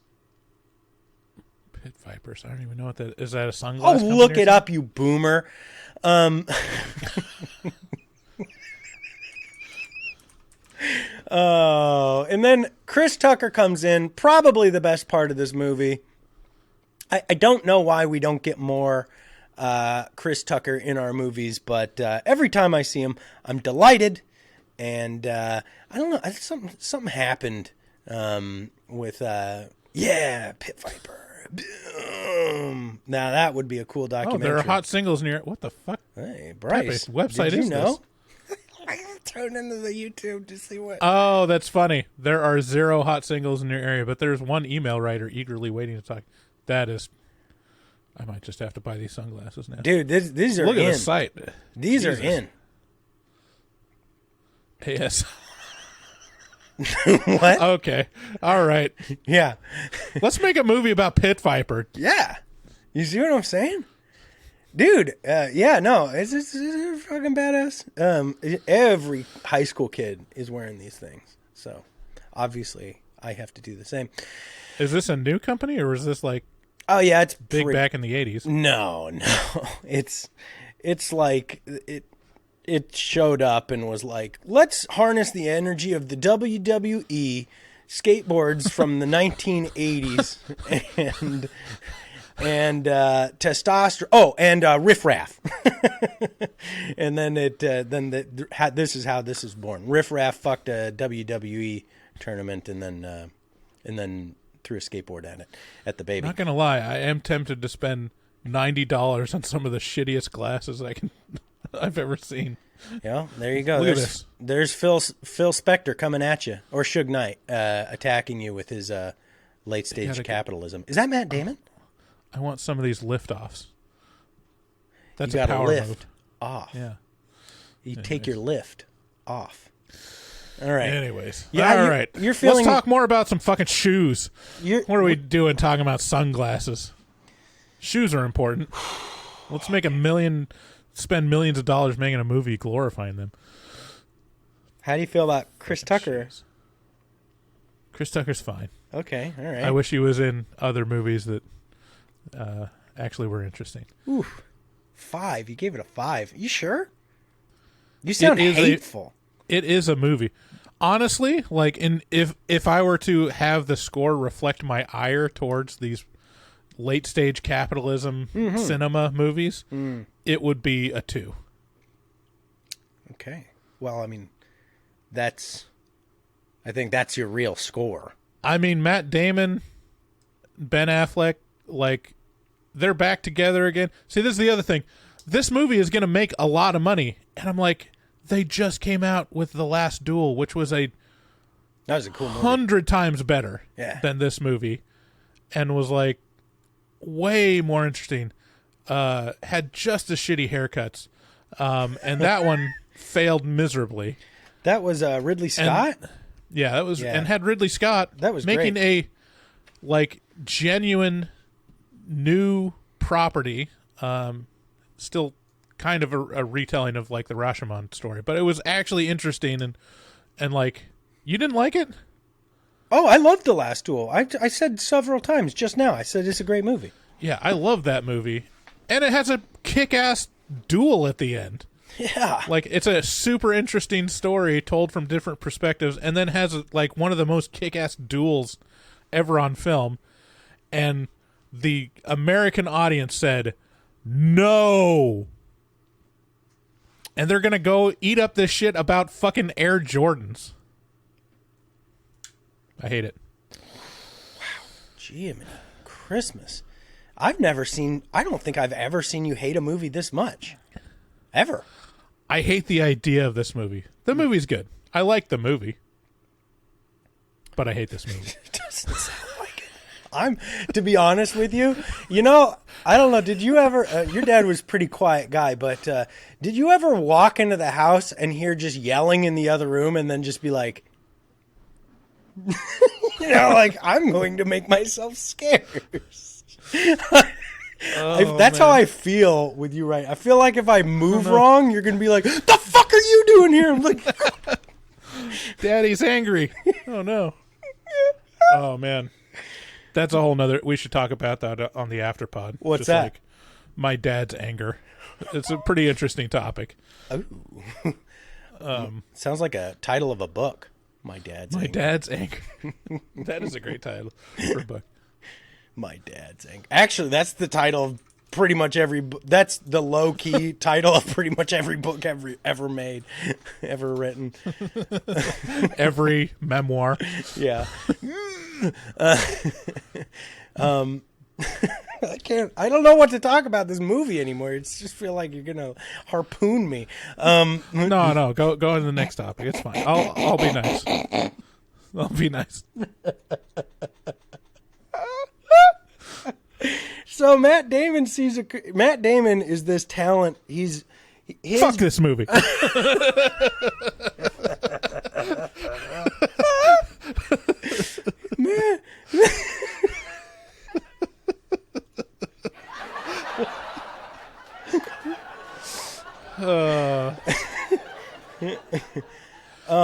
[SPEAKER 1] Pit vipers. I don't even know what that is. That a sunglass?
[SPEAKER 6] Oh,
[SPEAKER 1] company
[SPEAKER 6] look
[SPEAKER 1] or
[SPEAKER 6] it up, you boomer. Oh, and then Chris Tucker comes in, probably the best part of this movie. I don't know why we don't get more Chris Tucker in our movies, but every time I see him, I'm delighted. And I don't know, something happened with Pit Viper. Boom. Now that would be a cool
[SPEAKER 1] Oh,
[SPEAKER 6] documentary.
[SPEAKER 1] there are hot singles near. What the fuck?
[SPEAKER 6] Hey, Bryce,
[SPEAKER 1] Type of website
[SPEAKER 6] did you
[SPEAKER 1] is
[SPEAKER 6] know?
[SPEAKER 1] this?
[SPEAKER 6] I turned into the YouTube to see what.
[SPEAKER 1] Oh, that's funny. There are 0 hot singles in your area, but there's one email writer eagerly waiting to talk. That is, I might just have to buy these sunglasses now.
[SPEAKER 6] Dude, these are
[SPEAKER 1] Look
[SPEAKER 6] in.
[SPEAKER 1] at the site.
[SPEAKER 6] These
[SPEAKER 1] Jesus.
[SPEAKER 6] are in.
[SPEAKER 1] Yes.
[SPEAKER 6] What?
[SPEAKER 1] Okay. All right.
[SPEAKER 6] Yeah.
[SPEAKER 1] Let's make a movie about Pit Viper.
[SPEAKER 6] Yeah. You see what I'm saying? Dude, yeah, no, it's fucking badass. Every high school kid is wearing these things. So, obviously, I have to do the same.
[SPEAKER 1] Is this a new company or is this like
[SPEAKER 6] Oh, yeah, it's
[SPEAKER 1] big back in the 80s?
[SPEAKER 6] No. It's like it showed up and was like, let's harness the energy of the WWE skateboards from the 1980s and testosterone. Oh, and riffraff. And then this is how this is born. Riffraff fucked a WWE tournament and then threw a skateboard at it at the baby.
[SPEAKER 1] Not gonna lie, I am tempted to spend $90 on some of the shittiest glasses I've ever seen.
[SPEAKER 6] Yeah, there you go.
[SPEAKER 1] Look at this.
[SPEAKER 6] There's Phil Spector coming at you, or Suge Knight attacking you with his late stage capitalism. Is that Matt Damon?
[SPEAKER 1] I want some of these lift-offs. That's
[SPEAKER 6] You
[SPEAKER 1] a
[SPEAKER 6] gotta
[SPEAKER 1] power
[SPEAKER 6] lift
[SPEAKER 1] move.
[SPEAKER 6] off.
[SPEAKER 1] Yeah.
[SPEAKER 6] You take your lift off. All right.
[SPEAKER 1] Anyways.
[SPEAKER 6] Yeah,
[SPEAKER 1] all right.
[SPEAKER 6] You're feeling.
[SPEAKER 1] Let's talk more about some fucking shoes.
[SPEAKER 6] What
[SPEAKER 1] are we doing talking about sunglasses? Shoes are important. Let's make spend millions of dollars making a movie glorifying them.
[SPEAKER 6] How do you feel about Chris Tucker?
[SPEAKER 1] Shoes. Chris Tucker's fine.
[SPEAKER 6] Okay, all right.
[SPEAKER 1] I wish he was in other movies that actually were interesting.
[SPEAKER 6] Oof. 5. You gave it a 5. You sure? You sound hateful.
[SPEAKER 1] It is a movie. Honestly, like if I were to have the score reflect my ire towards these late stage capitalism cinema movies, it would be a 2.
[SPEAKER 6] Okay. Well, I mean, I think that's your real score.
[SPEAKER 1] I mean, Matt Damon, Ben Affleck, like, they're back together again. See, this is the other thing. This movie is going to make a lot of money. And I'm like, they just came out with The Last Duel, which was
[SPEAKER 6] that was a cool movie.
[SPEAKER 1] 100 times better
[SPEAKER 6] than
[SPEAKER 1] this movie. And was, like, way more interesting. Had just as shitty haircuts. And that one failed miserably.
[SPEAKER 6] That was Ridley Scott?
[SPEAKER 1] And had Ridley Scott
[SPEAKER 6] that was
[SPEAKER 1] making
[SPEAKER 6] great.
[SPEAKER 1] a like genuine new property, still kind of a retelling of like the Rashomon story, but it was actually interesting and like, you didn't like it?
[SPEAKER 6] Oh, I loved The Last Duel. I said several times just now. I said it's a great movie.
[SPEAKER 1] Yeah, I love that movie, and it has a kick-ass duel at the end.
[SPEAKER 6] Yeah.
[SPEAKER 1] Like, it's a super interesting story told from different perspectives, and then has, like, one of the most kick-ass duels ever on film. And the American audience said, no. And they're going to go eat up this shit about fucking Air Jordans. I hate it.
[SPEAKER 6] Wow. Jiminy Christmas. I don't think I've ever seen you hate a movie this much. Ever.
[SPEAKER 1] I hate the idea of this movie. The movie's good. I like the movie. But I hate this movie.
[SPEAKER 6] It doesn't sound like it. To be honest with you, I don't know, did you ever, your dad was a pretty quiet guy, but did you ever walk into the house and hear just yelling in the other room and then just be like, like, I'm going to make myself scarce. That's how I feel with you, right? I feel like if I move wrong, you're going to be like, the fuck are you doing here? I'm like,
[SPEAKER 1] Daddy's angry. Oh, no. Oh, man. That's a whole nother... We should talk about that on the afterpod.
[SPEAKER 6] What's
[SPEAKER 1] Just
[SPEAKER 6] that?
[SPEAKER 1] Like my dad's anger. It's a pretty interesting topic.
[SPEAKER 6] sounds like a title of a book. My dad's anger.
[SPEAKER 1] That is a great title for a book.
[SPEAKER 6] My dad's anger. Actually, that's the title of pretty much every book. That's the low-key title of pretty much every book ever made, ever written.
[SPEAKER 1] Every memoir.
[SPEAKER 6] Yeah. I don't know what to talk about this movie anymore. It's just feel like you're gonna harpoon me.
[SPEAKER 1] No, go on to the next topic. It's fine. I'll be nice. I'll be nice.
[SPEAKER 6] So Matt Damon Matt Damon is this talent.
[SPEAKER 1] Fuck this movie.
[SPEAKER 6] Man.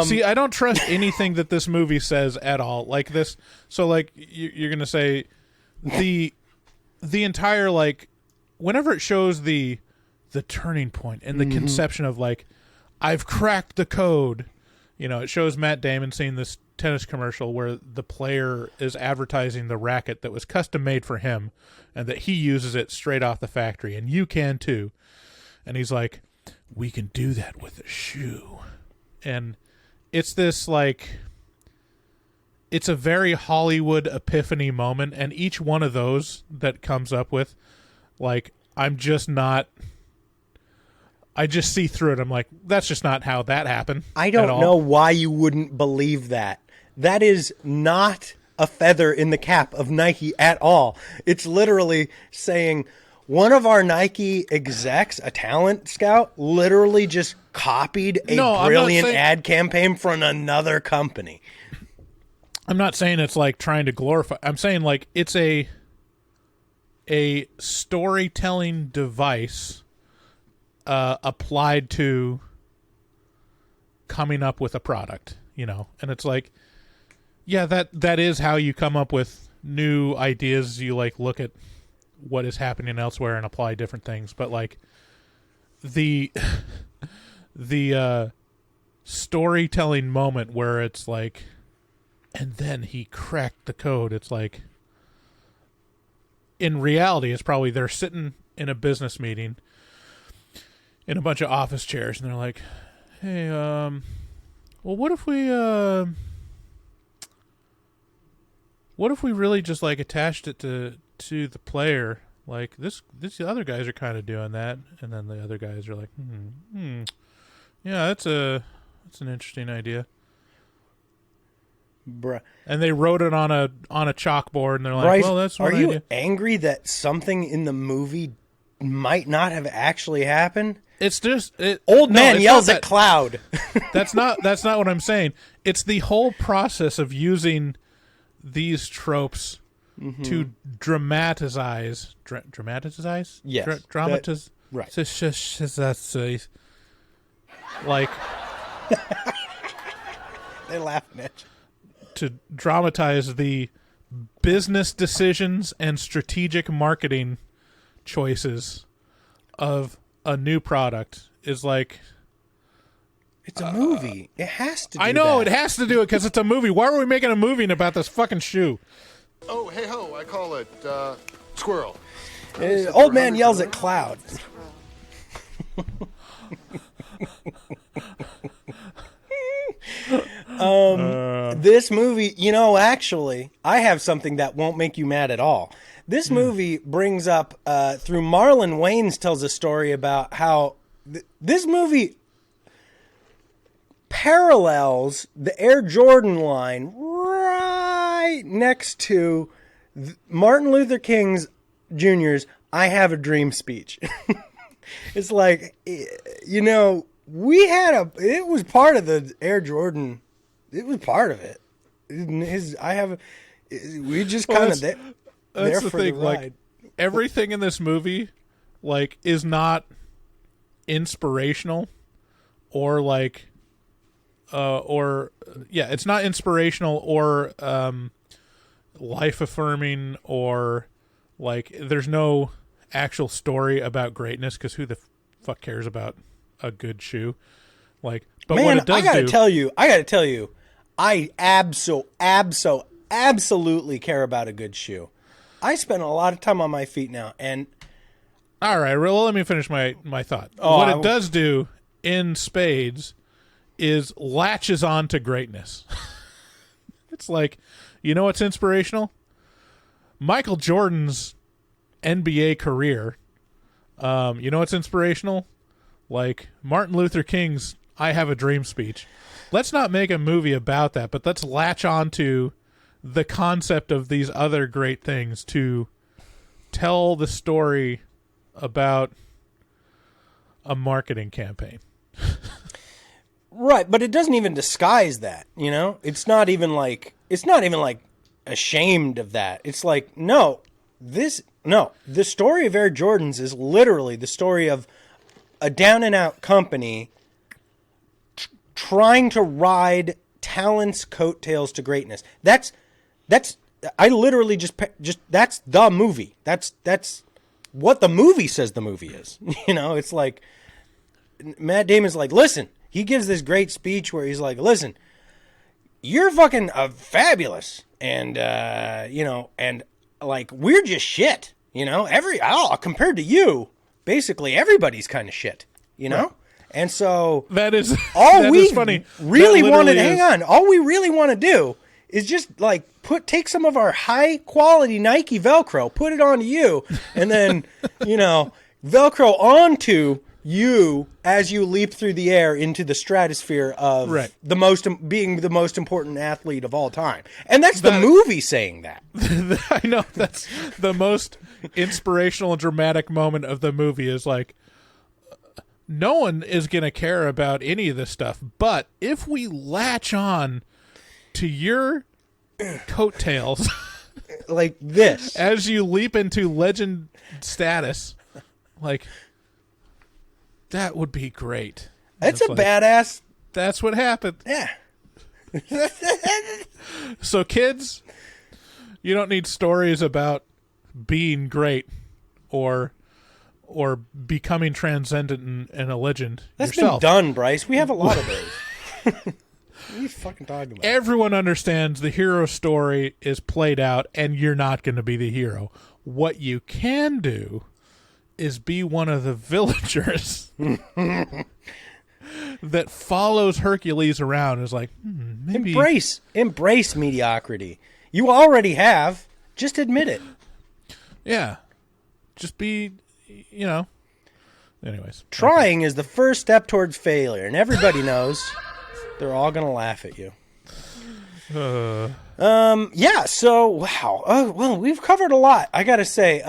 [SPEAKER 1] See, I don't trust anything that this movie says at all. Like this, so like you're gonna say the entire like whenever it shows the turning point and the conception of like I've cracked the code. You know, it shows Matt Damon seeing this tennis commercial where the player is advertising the racket that was custom made for him and that he uses it straight off the factory, and you can too. And he's like, we can do that with a shoe. And it's this like, it's a very Hollywood epiphany moment. And each one of those that comes up with, like, I just see through it. I'm like, that's just not how that happened.
[SPEAKER 6] I don't know why you wouldn't believe that. That is not a feather in the cap of Nike at all. It's literally saying one of our Nike execs, a talent scout, literally just copied a brilliant ad campaign from another company.
[SPEAKER 1] I'm not saying it's like trying to glorify. I'm saying like it's a storytelling device applied to coming up with a product, you know. And it's like, yeah, that is how you come up with new ideas. You like look at what is happening elsewhere and apply different things. But like the storytelling moment where it's like, and then he cracked the code. It's like, in reality, it's probably they're sitting in a business meeting in a bunch of office chairs, and they're like, hey, well, what if we really just like attached it to the player? Like this other guys are kind of doing that, and then the other guys are like, yeah, that's an interesting idea.
[SPEAKER 6] Bruh.
[SPEAKER 1] And they wrote it on a chalkboard, and they're like,
[SPEAKER 6] Bryce,
[SPEAKER 1] well, that's one
[SPEAKER 6] are you
[SPEAKER 1] idea.
[SPEAKER 6] angry that something in the movie might not have actually happened?
[SPEAKER 1] It's just
[SPEAKER 6] Old man yells at cloud.
[SPEAKER 1] That's not what I'm saying. It's the whole process of using these tropes to dramatize.
[SPEAKER 6] Yes.
[SPEAKER 1] Dramatize.
[SPEAKER 6] Right.
[SPEAKER 1] Like
[SPEAKER 6] They're laughing at you.
[SPEAKER 1] to dramatize the business decisions and strategic marketing choices of a new product is like,
[SPEAKER 6] It's a movie. It has to do
[SPEAKER 1] I know
[SPEAKER 6] that.
[SPEAKER 1] it has to do it because it's a movie. Why are we making a movie about this fucking shoe?
[SPEAKER 5] Oh, hey ho, I call it squirrel.
[SPEAKER 6] Old man yells at cloud. This movie, you know, actually, I have something that won't make you mad at all. This movie brings up, through Marlon Wayans tells a story about how this movie parallels the Air Jordan line right next to Martin Luther King Jr.'s I Have a Dream speech. It's like, you know, it was part of the Air Jordan. It was part of it. We just kind of there
[SPEAKER 1] That's the
[SPEAKER 6] for
[SPEAKER 1] thing.
[SPEAKER 6] the ride.
[SPEAKER 1] Like, everything in this movie, like, is not inspirational or like, it's not inspirational or life affirming or like, there's no actual story about greatness because who the fuck cares about a good shoe? Like, but
[SPEAKER 6] Man,
[SPEAKER 1] what it does
[SPEAKER 6] I gotta tell you, I absolutely care about a good shoe. I spend a lot of time on my feet now, and
[SPEAKER 1] all right, well, let me finish my thought.
[SPEAKER 6] Oh,
[SPEAKER 1] what it does do in spades is latches on to greatness. It's like, you know what's inspirational? Michael Jordan's NBA career. You know what's inspirational? Like Martin Luther King's I Have a Dream speech. Let's not make a movie about that, but let's latch on to the concept of these other great things to tell the story about a marketing campaign.
[SPEAKER 6] Right, but it doesn't even disguise that, you know? It's not even like ashamed of that. It's like, the story of Air Jordans is literally the story of a down and out company trying to ride talent's coattails to greatness. That's I literally just that's the movie. That's what the movie says the movie is. You know, it's like Matt Damon's like, listen, he gives this great speech where he's like, listen, you're fucking fabulous. And, and like, we're just shit, you know, compared to you, basically everybody's kind of shit, you know? Right. And so
[SPEAKER 1] that is
[SPEAKER 6] all
[SPEAKER 1] that
[SPEAKER 6] we
[SPEAKER 1] is funny.
[SPEAKER 6] Really wanted, hang on, all we really want to do is just like take some of our high quality Nike Velcro, put it onto you, and then, Velcro onto you as you leap through the air into the stratosphere of being the most important athlete of all time. And that's the movie saying that.
[SPEAKER 1] I know, that's the most inspirational and dramatic moment of the movie is like, no one is going to care about any of this stuff, but if we latch on to your coattails
[SPEAKER 6] like this
[SPEAKER 1] as you leap into legend status, like, that would be great.
[SPEAKER 6] That's a badass.
[SPEAKER 1] That's what happened.
[SPEAKER 6] Yeah.
[SPEAKER 1] So kids, you don't need stories about being great or becoming transcendent and a legend.
[SPEAKER 6] That's
[SPEAKER 1] yourself.
[SPEAKER 6] Been done, Bryce. We have a lot of those. What are you fucking talking about?
[SPEAKER 1] Everyone understands the hero story is played out and you're not going to be the hero. What you can do is be one of the villagers that follows Hercules around. Is like, maybe
[SPEAKER 6] embrace mediocrity. You already have. Just admit it.
[SPEAKER 1] Yeah. Just be, Anyways.
[SPEAKER 6] Trying is the first step towards failure, and everybody knows they're all going to laugh at you. Yeah, so, wow. Oh, well, we've covered a lot, I got to say.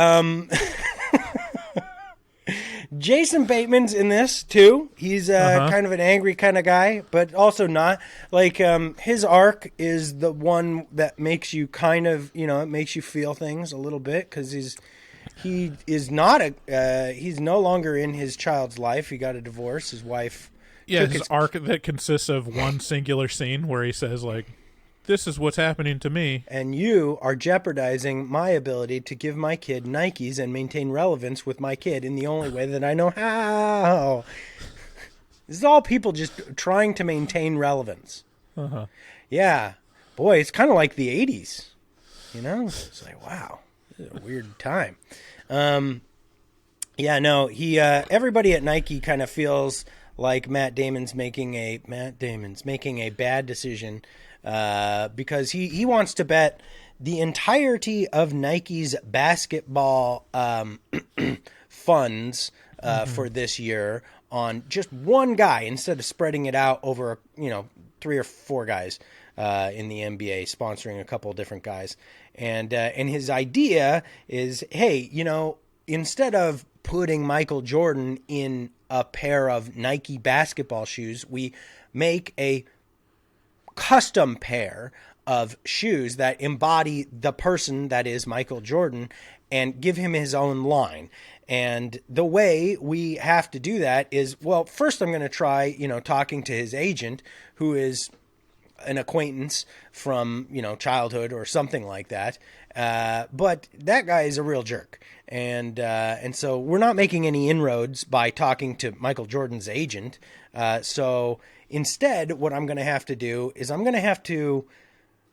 [SPEAKER 6] Jason Bateman's in this too. He's kind of an angry kind of guy, but also not. Like his arc is the one that makes you kind of, it makes you feel things a little bit because he is not he's no longer in his child's life. He got a divorce. His wife.
[SPEAKER 1] Yeah, his arc that consists of one singular scene where he says like, "This is what's happening to me.
[SPEAKER 6] And you are jeopardizing my ability to give my kid Nikes and maintain relevance with my kid in the only way that I know how." This is all people just trying to maintain relevance.
[SPEAKER 1] Uh-huh.
[SPEAKER 6] Yeah. Boy, it's kind of like the 80s. It's like, wow, this is a weird time. Yeah, no, everybody at Nike kind of feels like Matt Damon's making a bad decision. Because he wants to bet the entirety of Nike's basketball funds for this year on just one guy instead of spreading it out over 3 or 4 guys in the NBA, sponsoring a couple of different guys. And his idea is, hey, instead of putting Michael Jordan in a pair of Nike basketball shoes, we make a custom pair of shoes that embody the person that is Michael Jordan, and give him his own line. And the way we have to do that is, well, first I'm going to try, talking to his agent, who is an acquaintance from, childhood or something like that. But that guy is a real jerk. And so we're not making any inroads by talking to Michael Jordan's agent. So instead, what I'm going to have to do is I'm going to have to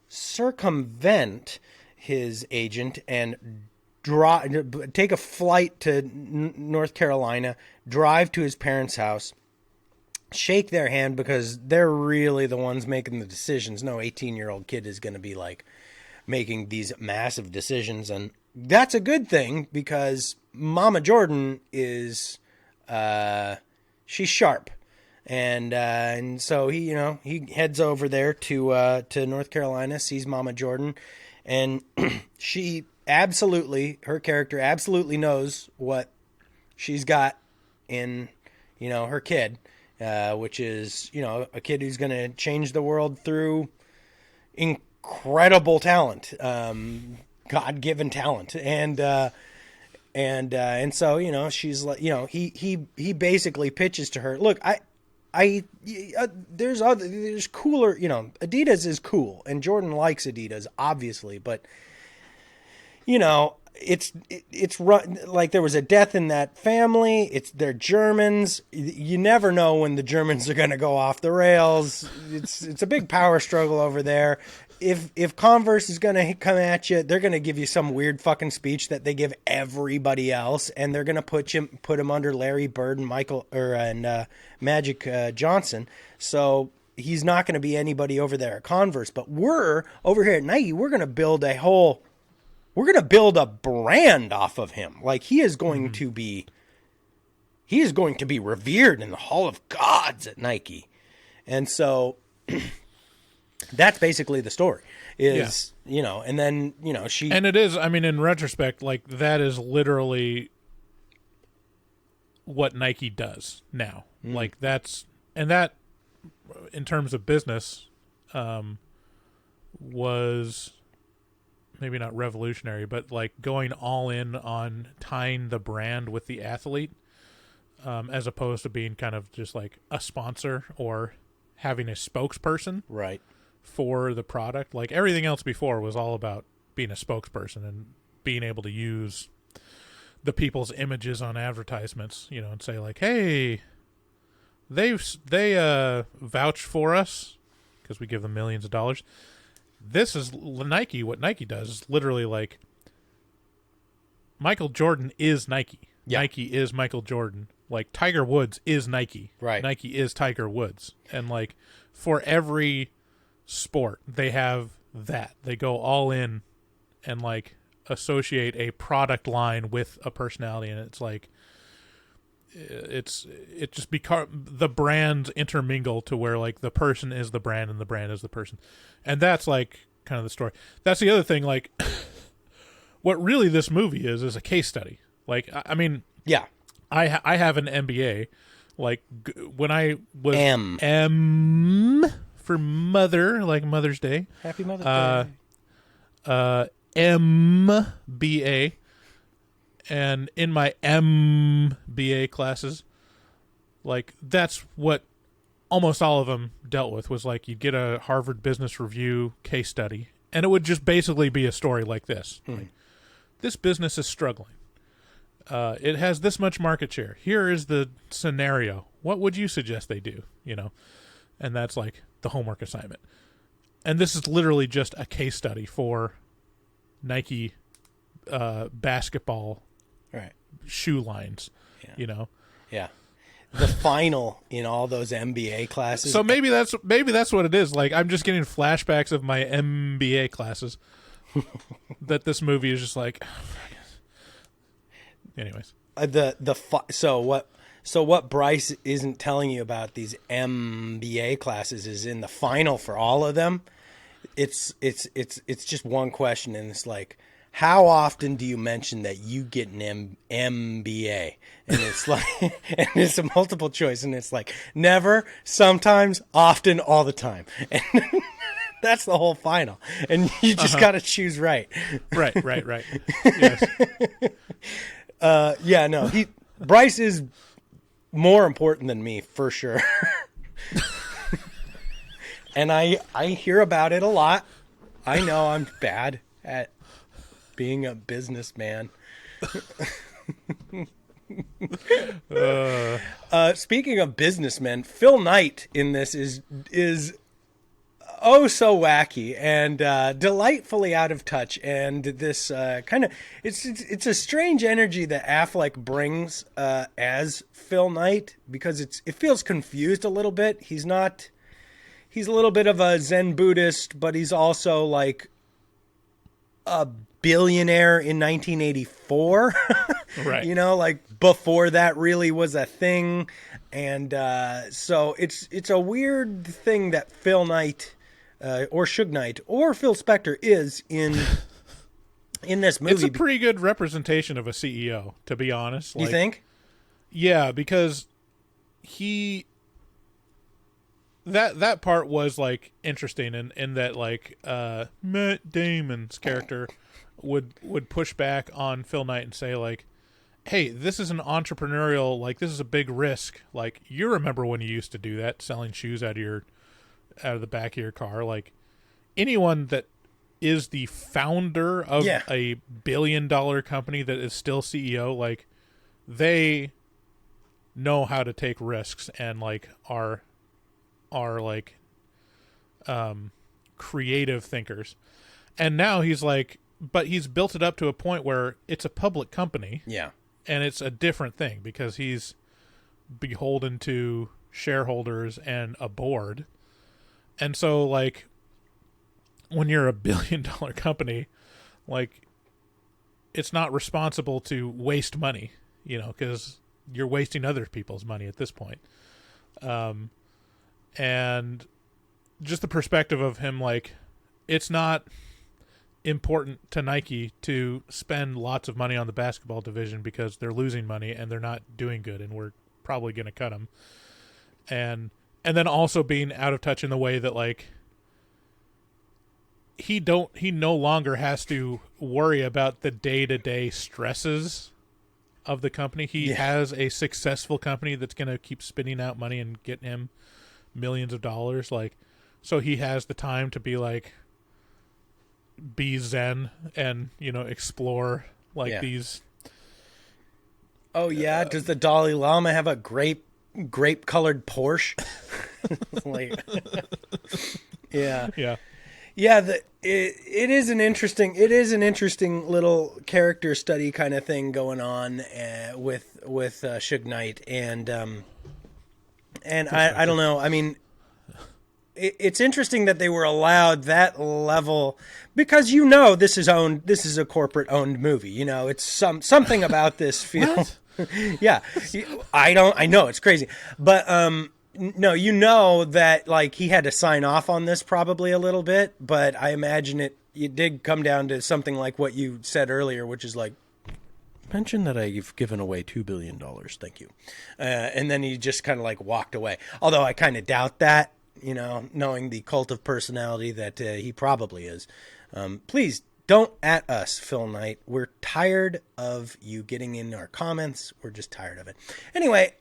[SPEAKER 6] circumvent his agent and take a flight to North Carolina, drive to his parents' house, shake their hand because they're really the ones making the decisions. No 18-year-old kid is going to be like making these massive decisions. And that's a good thing because Mama Jordan is, she's sharp. And so he heads over there to North Carolina, sees Mama Jordan, and her character absolutely knows what she's got in, her kid, which is, a kid who's going to change the world through incredible talent, God-given talent. And so, she's like, he basically pitches to her, look, there's cooler, Adidas is cool and Jordan likes Adidas, obviously, but it's like there was a death in that family. They're Germans. You never know when the Germans are going to go off the rails. It's a big power struggle over there. If Converse is going to come at you, they're going to give you some weird fucking speech that they give everybody else, and they're going to put him under Larry Bird and Magic Johnson. So he's not going to be anybody over there at Converse. But we're over here at Nike. We're going to build a brand off of him. Like he is going to be revered in the Hall of Gods at Nike. And so that's basically the story is, and then,
[SPEAKER 1] and it is, I mean, in retrospect, like that is literally what Nike does now. Like that in terms of business, was maybe not revolutionary, but like going all in on tying the brand with the athlete, as opposed to being kind of just like a sponsor or having a spokesperson
[SPEAKER 6] right
[SPEAKER 1] for the product. Like everything else before was all about being a spokesperson and being able to use the people's images on advertisements, and say like, hey, they vouch for us because we give them millions of dollars. This is Nike. What Nike does is literally like Michael Jordan is Nike.
[SPEAKER 6] Yeah.
[SPEAKER 1] Nike is Michael Jordan. Like Tiger Woods is Nike.
[SPEAKER 6] Right.
[SPEAKER 1] Nike is Tiger Woods. And like for every sport, they have that. They go all in and like associate a product line with a personality, and it's like it just becomes the brands intermingle to where like the person is the brand and the brand is the person. And that's like kind of the story. That's the other thing. Like what really this movie is a case study. Like, I mean,
[SPEAKER 6] yeah,
[SPEAKER 1] I have an MBA. Like when I was
[SPEAKER 6] M
[SPEAKER 1] for mother, like Mother's Day.
[SPEAKER 6] Happy Mother's Day.
[SPEAKER 1] MBA. And in my MBA classes, like that's what almost all of them dealt with, was like you'd get a Harvard Business Review case study, and it would just basically be a story like this. Like, this business is struggling. It has this much market share. Here is the scenario. What would you suggest they do? And that's like the homework assignment. And this is literally just a case study for Nike basketball shoe lines,
[SPEAKER 6] Yeah. The final in all those MBA classes.
[SPEAKER 1] So maybe that's what it is. Like I'm just getting flashbacks of my MBA classes that this movie is just like. Anyways,
[SPEAKER 6] so what Bryce isn't telling you about these MBA classes is in the final for all of them. It's just one question, and it's like, how often do you mention that you get an MBA? And it's like, and it's a multiple choice, and it's like never, sometimes, often, all the time. And That's the whole final, and you just got to choose right.
[SPEAKER 1] Right. Yes.
[SPEAKER 6] Yeah, no, Bryce is more important than me for sure. And I hear about it a lot. I know I'm bad at being a businessman. Speaking of businessmen, Phil Knight in this is oh so wacky and delightfully out of touch, and this kind of it's a strange energy that Affleck brings as Phil Knight, because it feels confused a little bit. He's a little bit of a Zen Buddhist, but he's also like a billionaire in 1984.
[SPEAKER 1] Right.
[SPEAKER 6] You know, like before that really was a thing. And so it's a weird thing that Phil Knight or Suge Knight or Phil Spector is in this movie.
[SPEAKER 1] It's a pretty good representation of a CEO, to be honest.
[SPEAKER 6] You think?
[SPEAKER 1] Yeah, because that part was like interesting in that like Matt Damon's character would push back on Phil Knight and say like, hey, this is an entrepreneurial, like this is a big risk. Like, you remember when you used to do that, selling shoes out of the back of your car. Like, anyone that is the founder of a billion-dollar company that is still CEO, like, they know how to take risks and like are like creative thinkers. And now he's like, but he's built it up to a point where it's a public company.
[SPEAKER 6] Yeah.
[SPEAKER 1] And it's a different thing because he's beholden to shareholders and a board. And so, like, when you're a billion-dollar company, like, it's not responsible to waste money, you know, because you're wasting other people's money at this point. And just the perspective of him, like, it's not important to Nike to spend lots of money on the basketball division because they're losing money and they're not doing good, and we're probably going to cut them. And then also being out of touch in the way that like he no longer has to worry about the day-to-day stresses of the company. He has a successful company that's going to keep spitting out money and getting him millions of dollars. Like, so he has the time to be like, be zen and, you know, explore like these.
[SPEAKER 6] Oh yeah. Does the Dalai Lama have a grape colored Porsche? Like, yeah. It is an interesting little character study kind of thing going on with Suge Knight, and I don't know. I mean, it's interesting that they were allowed that level, because you know this is a corporate owned movie. You know, it's something about this feel. Yeah, I know it's crazy, but no, you know that like he had to sign off on this probably a little bit, but I imagine it did come down to something like what you said earlier, which is like, mention that I've given away $2 billion, thank you, and then he just kind of like walked away. Although I kind of doubt that. You know, knowing the cult of personality that he probably is. Please don't at us, Phil Knight. We're tired of you getting in our comments. We're just tired of it. Anyway,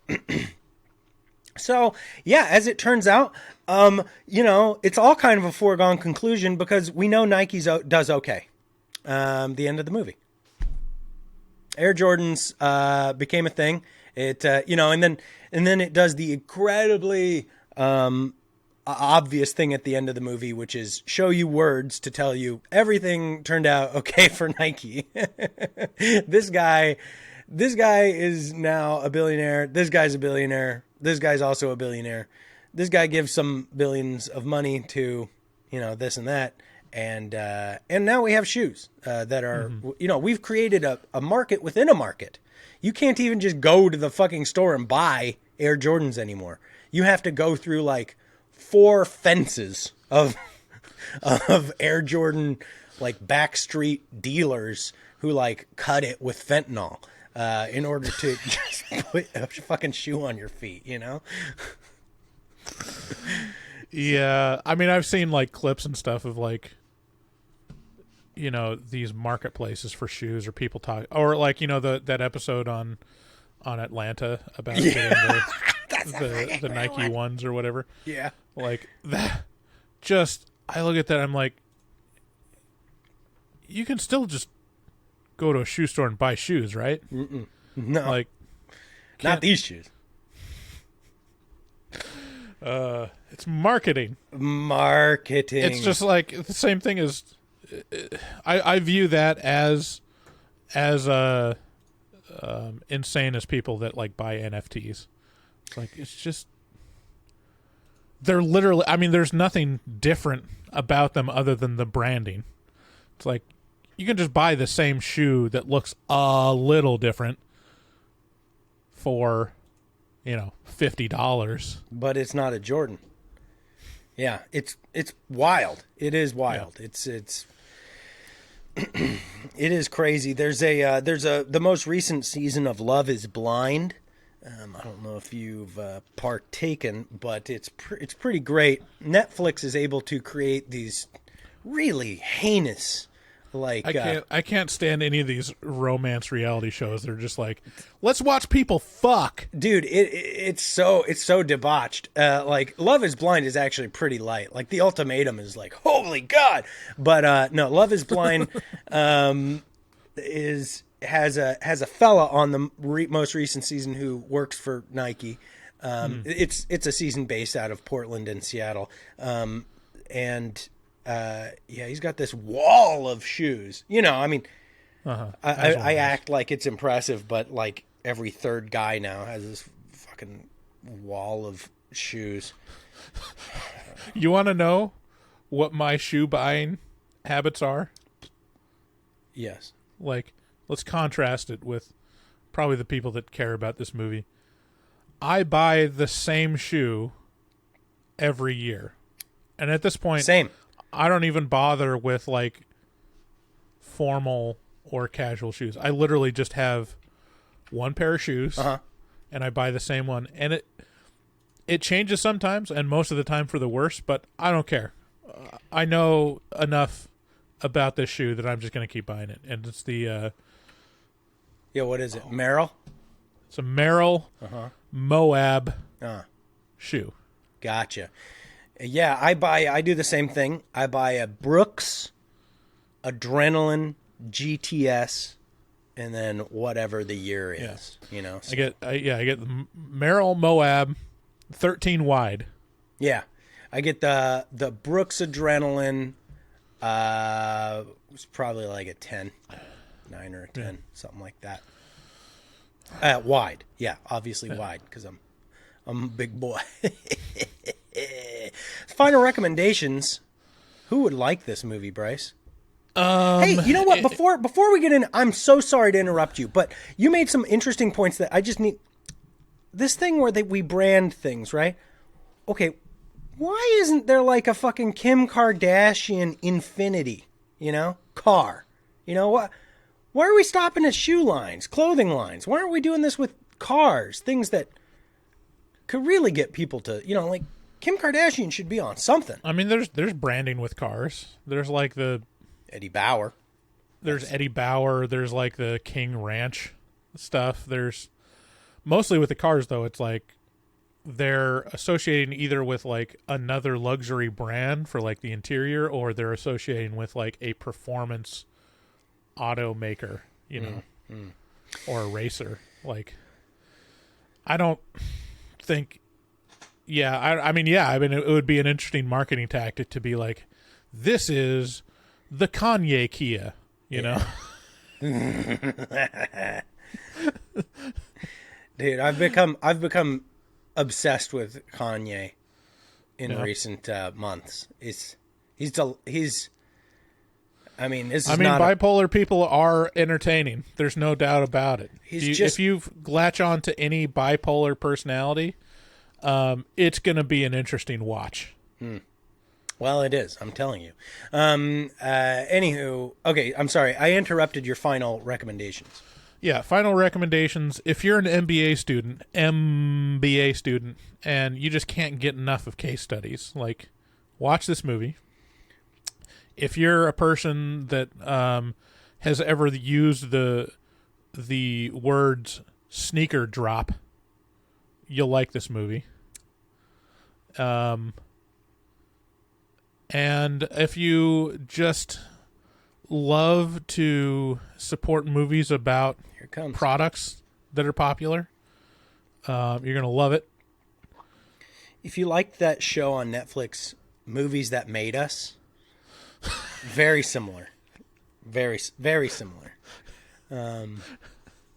[SPEAKER 6] so yeah, as it turns out, you know, it's all kind of a foregone conclusion because we know Nike does okay. The end of the movie. Air Jordans became a thing. It you know, and then it does the incredibly obvious thing at the end of the movie, which is show you words to tell you everything turned out okay for Nike. This guy is now a billionaire. This guy's a billionaire. This guy's also a billionaire. This guy gives some billions of money to, you know, this and that. And now we have shoes that are, you know, we've created a market within a market. You can't even just go to the fucking store and buy Air Jordans anymore. You have to go through like 4 fences of Air Jordan, like backstreet dealers who like cut it with fentanyl in order to just put a fucking shoe on your feet, you know?
[SPEAKER 1] Yeah, I mean, I've seen like clips and stuff of like, these marketplaces for shoes, or people talk, or like that episode on Atlanta about getting the Nike ones or whatever.
[SPEAKER 6] Yeah,
[SPEAKER 1] like that. Just I look at that, I'm like, you can still just go to a shoe store and buy shoes, right?
[SPEAKER 6] No,
[SPEAKER 1] like
[SPEAKER 6] not these shoes.
[SPEAKER 1] It's marketing.
[SPEAKER 6] Marketing.
[SPEAKER 1] It's just like the same thing as I view that as insane as people that like buy NFTs. It's like it's just they're literally. I mean, there's nothing different about them other than the branding. It's like you can just buy the same shoe that looks a little different for $50,
[SPEAKER 6] but it's not a Jordan. Yeah, it's wild. It is wild. Yeah. It's it is crazy. There's the most recent season of Love Is Blind. I don't know if you've partaken, but it's pretty great. Netflix is able to create these really heinous. Like
[SPEAKER 1] I can't stand any of these romance reality shows. They're just like, let's watch people fuck.
[SPEAKER 6] Dude, it's so debauched. Like Love Is Blind is actually pretty light. Like The Ultimatum is like, holy God. But no, Love Is Blind has a fella on the most recent season who works for Nike. It's a season based out of Portland and Seattle. He's got this wall of shoes. I mean, I act like it's impressive, but like every third guy now has this fucking wall of shoes.
[SPEAKER 1] You want to know what my shoe buying habits are?
[SPEAKER 6] Yes.
[SPEAKER 1] Like, let's contrast it with probably the people that care about this movie. I buy the same shoe every year. And at this point,
[SPEAKER 6] same.
[SPEAKER 1] I don't even bother with like formal or casual shoes. I literally just have one pair of shoes, and I buy the same one. And it changes sometimes, and most of the time for the worse. But I don't care. I know enough about this shoe that I'm just going to keep buying it. And it's the
[SPEAKER 6] what is it? Merrell.
[SPEAKER 1] It's a Merrell Moab shoe.
[SPEAKER 6] Gotcha. Yeah, I do the same thing. I buy a Brooks, Adrenaline, GTS, and then whatever the year is. So.
[SPEAKER 1] I get the Merrell Moab 13 wide.
[SPEAKER 6] Yeah. I get the Brooks Adrenaline. It's probably like a 10, 9 or a 10, something like that. Wide. Yeah, obviously wide because I'm a big boy. Final recommendations. Who would like this movie, Bryce? Hey, you know what? Before we get in, I'm so sorry to interrupt you, but you made some interesting points that I just need. This thing where we brand things, right? Okay, why isn't there like a fucking Kim Kardashian Infinity, car? What? Why are we stopping at shoe lines, clothing lines? Why aren't we doing this with cars? Things that could really get people to, like Kim Kardashian should be on something.
[SPEAKER 1] I mean, there's branding with cars. There's like the
[SPEAKER 6] Eddie Bauer.
[SPEAKER 1] There's Eddie Bauer. There's like the King Ranch stuff. There's mostly with the cars though. It's like they're associating either with like another luxury brand for like the interior, or they're associating with like a performance automaker, or a racer. Like, I don't think. Yeah, I mean, it would be an interesting marketing tactic to be like, this is the Kanye Kia, know?
[SPEAKER 6] Dude, I've become obsessed with Kanye in recent months.
[SPEAKER 1] Bipolar people are entertaining. There's no doubt about it. If you latch on to any bipolar personality, it's going to be an interesting watch.
[SPEAKER 6] Well, it is. I'm telling you. Anywho, okay, I'm sorry. I interrupted your final recommendations.
[SPEAKER 1] Yeah, final recommendations. If you're an MBA student, and you just can't get enough of case studies, like, watch this movie. If you're a person that has ever used the words sneaker drop, you'll like this movie. And if you just love to support movies about products that are popular, you're going to love it.
[SPEAKER 6] If you liked that show on Netflix, Movies That Made Us, very similar. Very, very similar.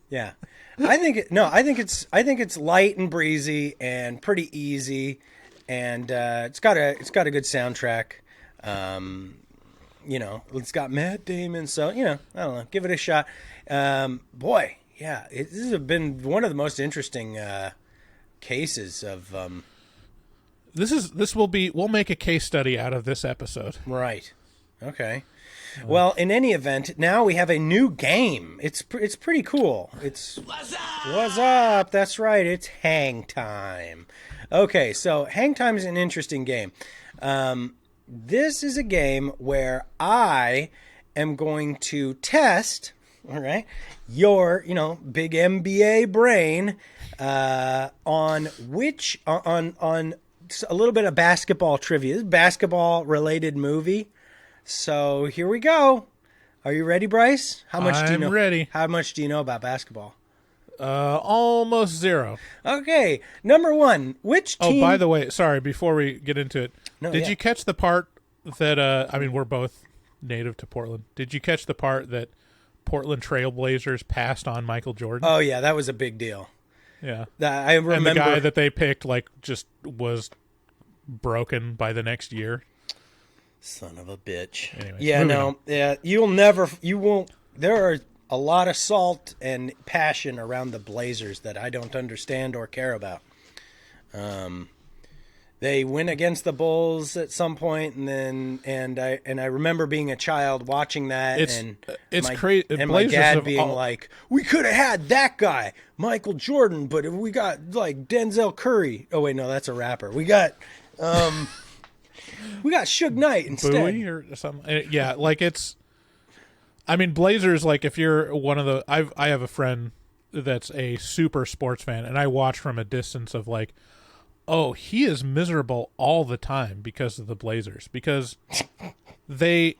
[SPEAKER 6] Yeah. I think it's light and breezy and pretty easy, and it's got a good soundtrack. It's got Matt Damon, so I don't know, give it a shot. Boy, yeah, this has been one of the most interesting cases of.
[SPEAKER 1] We'll make a case study out of this episode.
[SPEAKER 6] Right. Okay. Well, in any event, now we have a new game. It's pretty cool. It's What's up? That's right. It's Hang Time. Okay, so Hang Time is an interesting game. This is a game where I am going to test, all right, your, big MBA brain on a little bit of basketball trivia. This is a basketball-related movie. So here we go. Are you ready, Bryce?
[SPEAKER 1] I'm ready.
[SPEAKER 6] How much do you know about basketball?
[SPEAKER 1] Almost zero.
[SPEAKER 6] Okay, number one. Which team?
[SPEAKER 1] Oh, by the way, sorry, before we get into it, did you catch the part that, we're both native to Portland. Did you catch the part that Portland Trailblazers passed on Michael Jordan?
[SPEAKER 6] Oh, yeah, that was a big deal.
[SPEAKER 1] Yeah.
[SPEAKER 6] I remember.
[SPEAKER 1] And the guy that they picked, just was broken by the next year.
[SPEAKER 6] Son of a bitch.
[SPEAKER 1] Anyways,
[SPEAKER 6] yeah, no. On. Yeah, you won't. There are a lot of salt and passion around the Blazers that I don't understand or care about. They win against the Bulls at some point, and I remember being a child watching that.
[SPEAKER 1] It's crazy.
[SPEAKER 6] And my dad being like, "We could have had that guy, Michael Jordan, but if we got Denzel Curry." Oh wait, no, that's a rapper. We got Suge Knight instead.
[SPEAKER 1] Bowie or something. Yeah, it's. Blazers. If you're one of the, I have a friend that's a super sports fan, and I watch from a distance of oh, he is miserable all the time because of the Blazers, because they're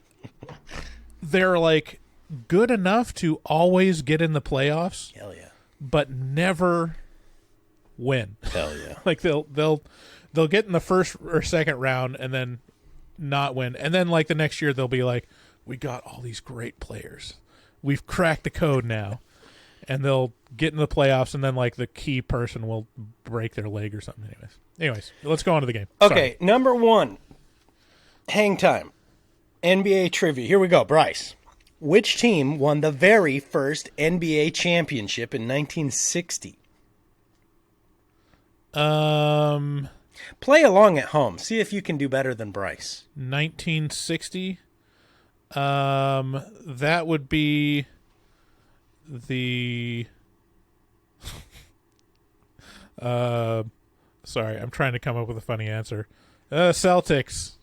[SPEAKER 1] good enough to always get in the playoffs.
[SPEAKER 6] Hell yeah.
[SPEAKER 1] But never win.
[SPEAKER 6] Hell yeah.
[SPEAKER 1] They'll get in the first or second round and then not win. And then the next year they'll be we got all these great players. We've cracked the code now. And they'll get in the playoffs, and then the key person will break their leg or something. Anyways, let's go on to the game.
[SPEAKER 6] Okay, number one, Hang Time, NBA trivia. Here we go, Bryce. Which team won the very first NBA championship in 1960? Play along at home. See if you can do better than Bryce.
[SPEAKER 1] 1960. That would be the. Sorry, I'm trying to come up with a funny answer. Celtics.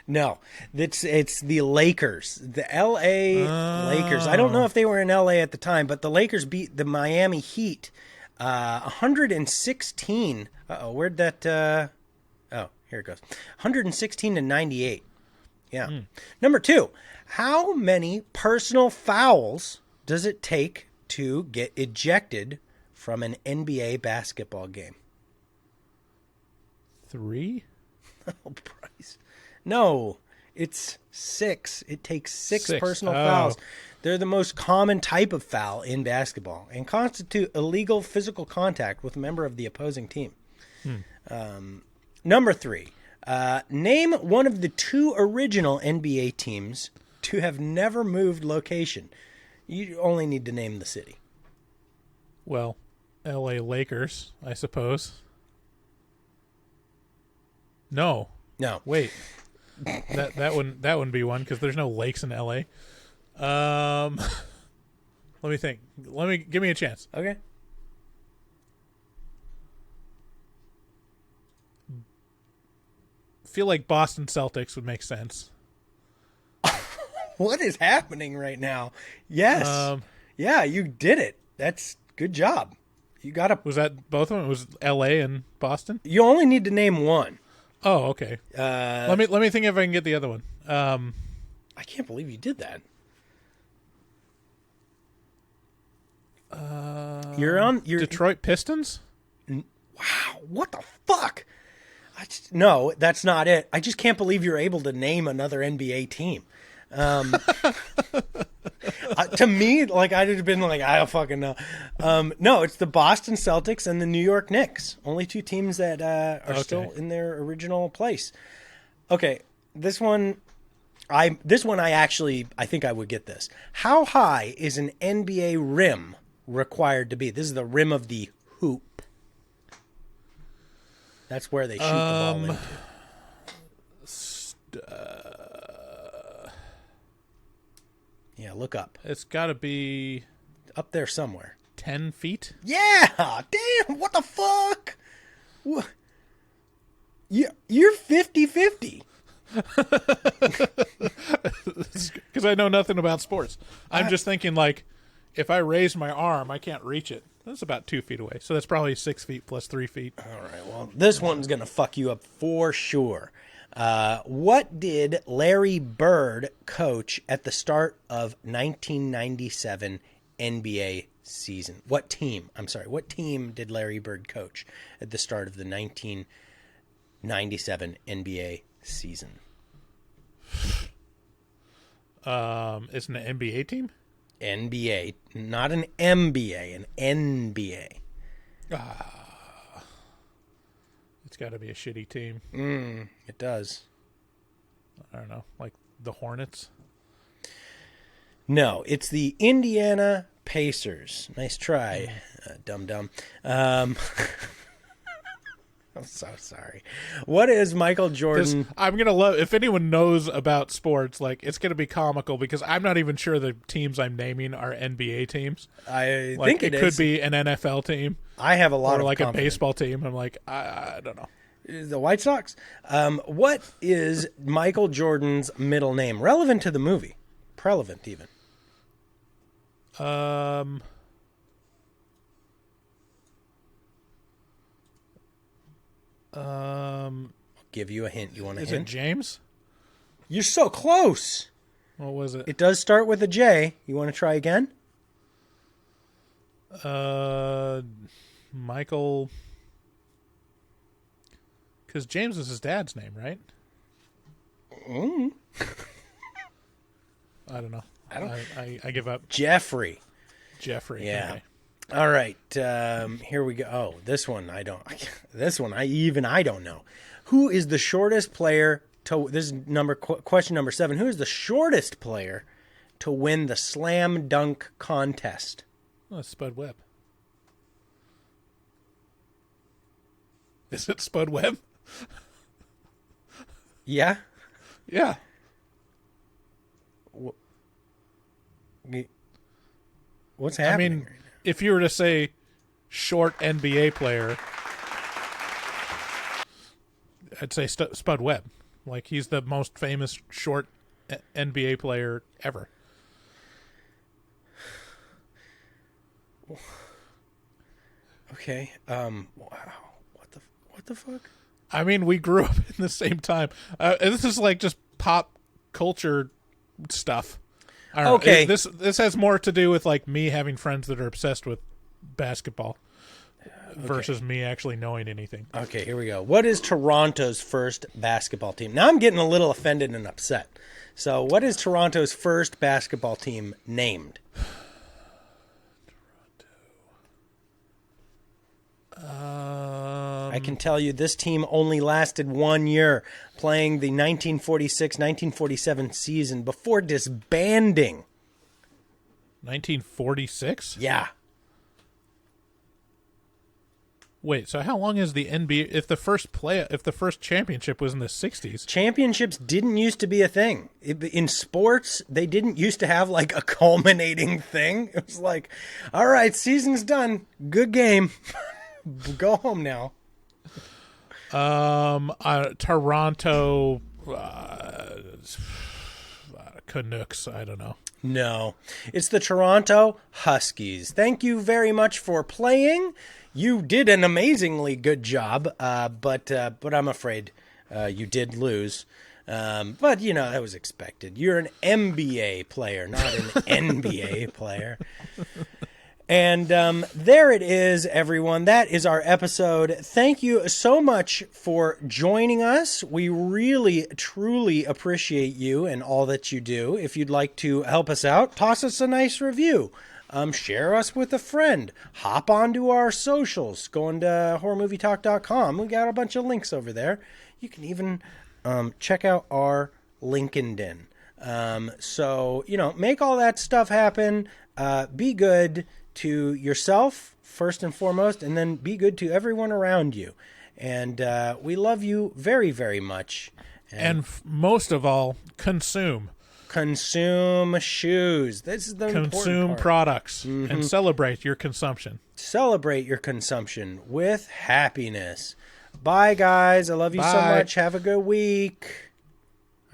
[SPEAKER 6] No, it's the Lakers, the L.A. Lakers. I don't know if they were in L.A. at the time, but the Lakers beat the Miami Heat 116. Uh-oh, where'd that... oh, here it goes. 116-98. Yeah. Number two, how many personal fouls does it take to get ejected from an NBA basketball game?
[SPEAKER 1] 3?
[SPEAKER 6] Oh, Bryce. No, it's 6. It takes 6 personal fouls. They're the most common type of foul in basketball and constitute illegal physical contact with a member of the opposing team. Number 3, name one of the 2 original NBA teams to have never moved location. You only need to name the city.
[SPEAKER 1] Well, L.A. Lakers, I suppose. No. Wait. That wouldn't be one because there's no lakes in L.A. Let's Let me think. Give me a chance.
[SPEAKER 6] Okay.
[SPEAKER 1] Feel like Boston Celtics would make sense.
[SPEAKER 6] What is happening right now? Yes. Yeah, you did it. That's good job. You got to.
[SPEAKER 1] Was that both of them? It was L.A. and Boston?
[SPEAKER 6] You only need to name one.
[SPEAKER 1] Oh, okay. Let me think if I can get the other one.
[SPEAKER 6] I can't believe you did that. You're
[SPEAKER 1] Detroit Pistons?
[SPEAKER 6] Wow, what the fuck? No, that's not it. I just can't believe you're able to name another NBA team. To me, like, I'd have been like, I don't fucking know. No, it's the Boston Celtics and the New York Knicks. Only two teams that are still in their original place. Okay, this one I think I would get this. How high is an NBA rim required to be? This is the rim of the hoop. That's where they shoot the ball into. Yeah, look up.
[SPEAKER 1] It's got to be
[SPEAKER 6] Up there somewhere.
[SPEAKER 1] 10 feet?
[SPEAKER 6] Yeah! Damn, what the fuck? What? You're 50-50.
[SPEAKER 1] Because I know nothing about sports. I'm just thinking, like, if I raise my arm, I can't reach it. That's about 2 feet away. So that's probably 6 feet plus 3 feet.
[SPEAKER 6] All right, well, this one's going to fuck you up for sure. What did Larry Bird coach at the start of 1997 NBA season? What team did Larry Bird coach at the start of the 1997 NBA season?
[SPEAKER 1] Isn't it an NBA team?
[SPEAKER 6] NBA, not an MBA, an NBA.
[SPEAKER 1] It's got to be a shitty team.
[SPEAKER 6] It does.
[SPEAKER 1] I don't know, like the Hornets?
[SPEAKER 6] No, it's the Indiana Pacers. Nice try, dum-dum. I'm so sorry. What is Michael Jordan?
[SPEAKER 1] I'm going to love, if anyone knows about sports, like, it's going to be comical because I'm not even sure the teams I'm naming are NBA teams.
[SPEAKER 6] I
[SPEAKER 1] Like,
[SPEAKER 6] think it
[SPEAKER 1] could
[SPEAKER 6] is.
[SPEAKER 1] be an NFL team.
[SPEAKER 6] I have a lot
[SPEAKER 1] or
[SPEAKER 6] of
[SPEAKER 1] like
[SPEAKER 6] confidence.
[SPEAKER 1] a baseball team. I'm like, I don't know.
[SPEAKER 6] The White Sox. What is Michael Jordan's middle name? Relevant to the movie. Prelevant, even. I'll give you a hint. You want a
[SPEAKER 1] Is
[SPEAKER 6] hint?
[SPEAKER 1] it James?
[SPEAKER 6] You're so close.
[SPEAKER 1] What was it?
[SPEAKER 6] It does start with a J. You want to try again?
[SPEAKER 1] Michael. Because James is his dad's name, right? I don't know. I give up.
[SPEAKER 6] Jeffrey.
[SPEAKER 1] Jeffrey.
[SPEAKER 6] Yeah.
[SPEAKER 1] Okay.
[SPEAKER 6] All right. Here we go. Oh, this one I don't. This one I don't know. Who is the shortest player to? This is question number 7. Who is the shortest player to win the slam dunk contest?
[SPEAKER 1] Oh, it's Spud Webb. Is it Spud Webb?
[SPEAKER 6] Yeah.
[SPEAKER 1] Yeah.
[SPEAKER 6] What's happening?
[SPEAKER 1] I mean, if you were to say short NBA player, I'd say Spud Webb. Like, he's the most famous short NBA player ever.
[SPEAKER 6] Okay. Wow. What the fuck?
[SPEAKER 1] I mean, we grew up in the same time. This is like just pop culture stuff. I don't know.
[SPEAKER 6] Okay.
[SPEAKER 1] This has more to do with like me having friends that are obsessed with basketball versus me actually knowing anything.
[SPEAKER 6] Okay, here we go. What is Toronto's first basketball team? Now I'm getting a little offended and upset. So, what is Toronto's first basketball team named? I can tell you this team only lasted 1 year, playing the 1946-1947 season before disbanding.
[SPEAKER 1] 1946?
[SPEAKER 6] Yeah.
[SPEAKER 1] Wait, so how long is the NBA? If the first championship was in the 60s,
[SPEAKER 6] Championships didn't used to be a thing. In sports, they didn't used to have like a culminating thing. It was like, all right, season's done. Good game. Go home now.
[SPEAKER 1] Toronto Canucks. I don't know.
[SPEAKER 6] No, it's the Toronto Huskies. Thank you very much for playing. You did an amazingly good job, but I'm afraid you did lose. But, you know, that was expected. You're an NBA player, not an NBA player. And there it is, everyone. That is our episode. Thank you so much for joining us. We really, truly appreciate you and all that you do. If you'd like to help us out, toss us a nice review. Share us with a friend. Hop onto our socials. Go into horrormovietalk.com. We got a bunch of links over there. You can even check out our LinkedIn. So, you know, make all that stuff happen. Be good to yourself, first and foremost, and then be good to everyone around you. And we love you very, very much.
[SPEAKER 1] And most of all, consume.
[SPEAKER 6] Consume shoes. This is the important
[SPEAKER 1] Consume
[SPEAKER 6] part.
[SPEAKER 1] products and celebrate your consumption.
[SPEAKER 6] Celebrate your consumption with happiness. Bye, guys. I love you so
[SPEAKER 1] Bye.
[SPEAKER 6] much. Have a good week.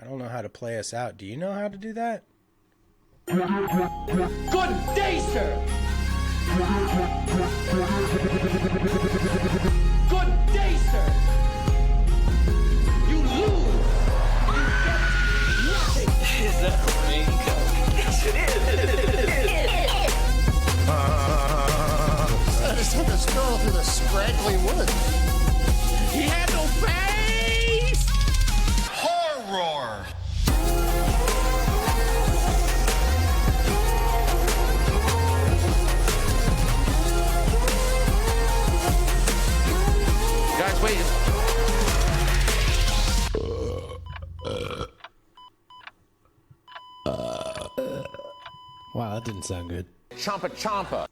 [SPEAKER 6] I don't know how to play us out. Do you know how to do that?
[SPEAKER 2] Good day, sir. Good day, sir. You lose. You get nothing. Is that a raincoat? Yes, it is.
[SPEAKER 5] I just took a stroll through the scraggly woods.
[SPEAKER 2] He had no face.
[SPEAKER 5] Horror!
[SPEAKER 2] Guys, wait.
[SPEAKER 6] Wow, that didn't sound good.
[SPEAKER 5] Champa champa.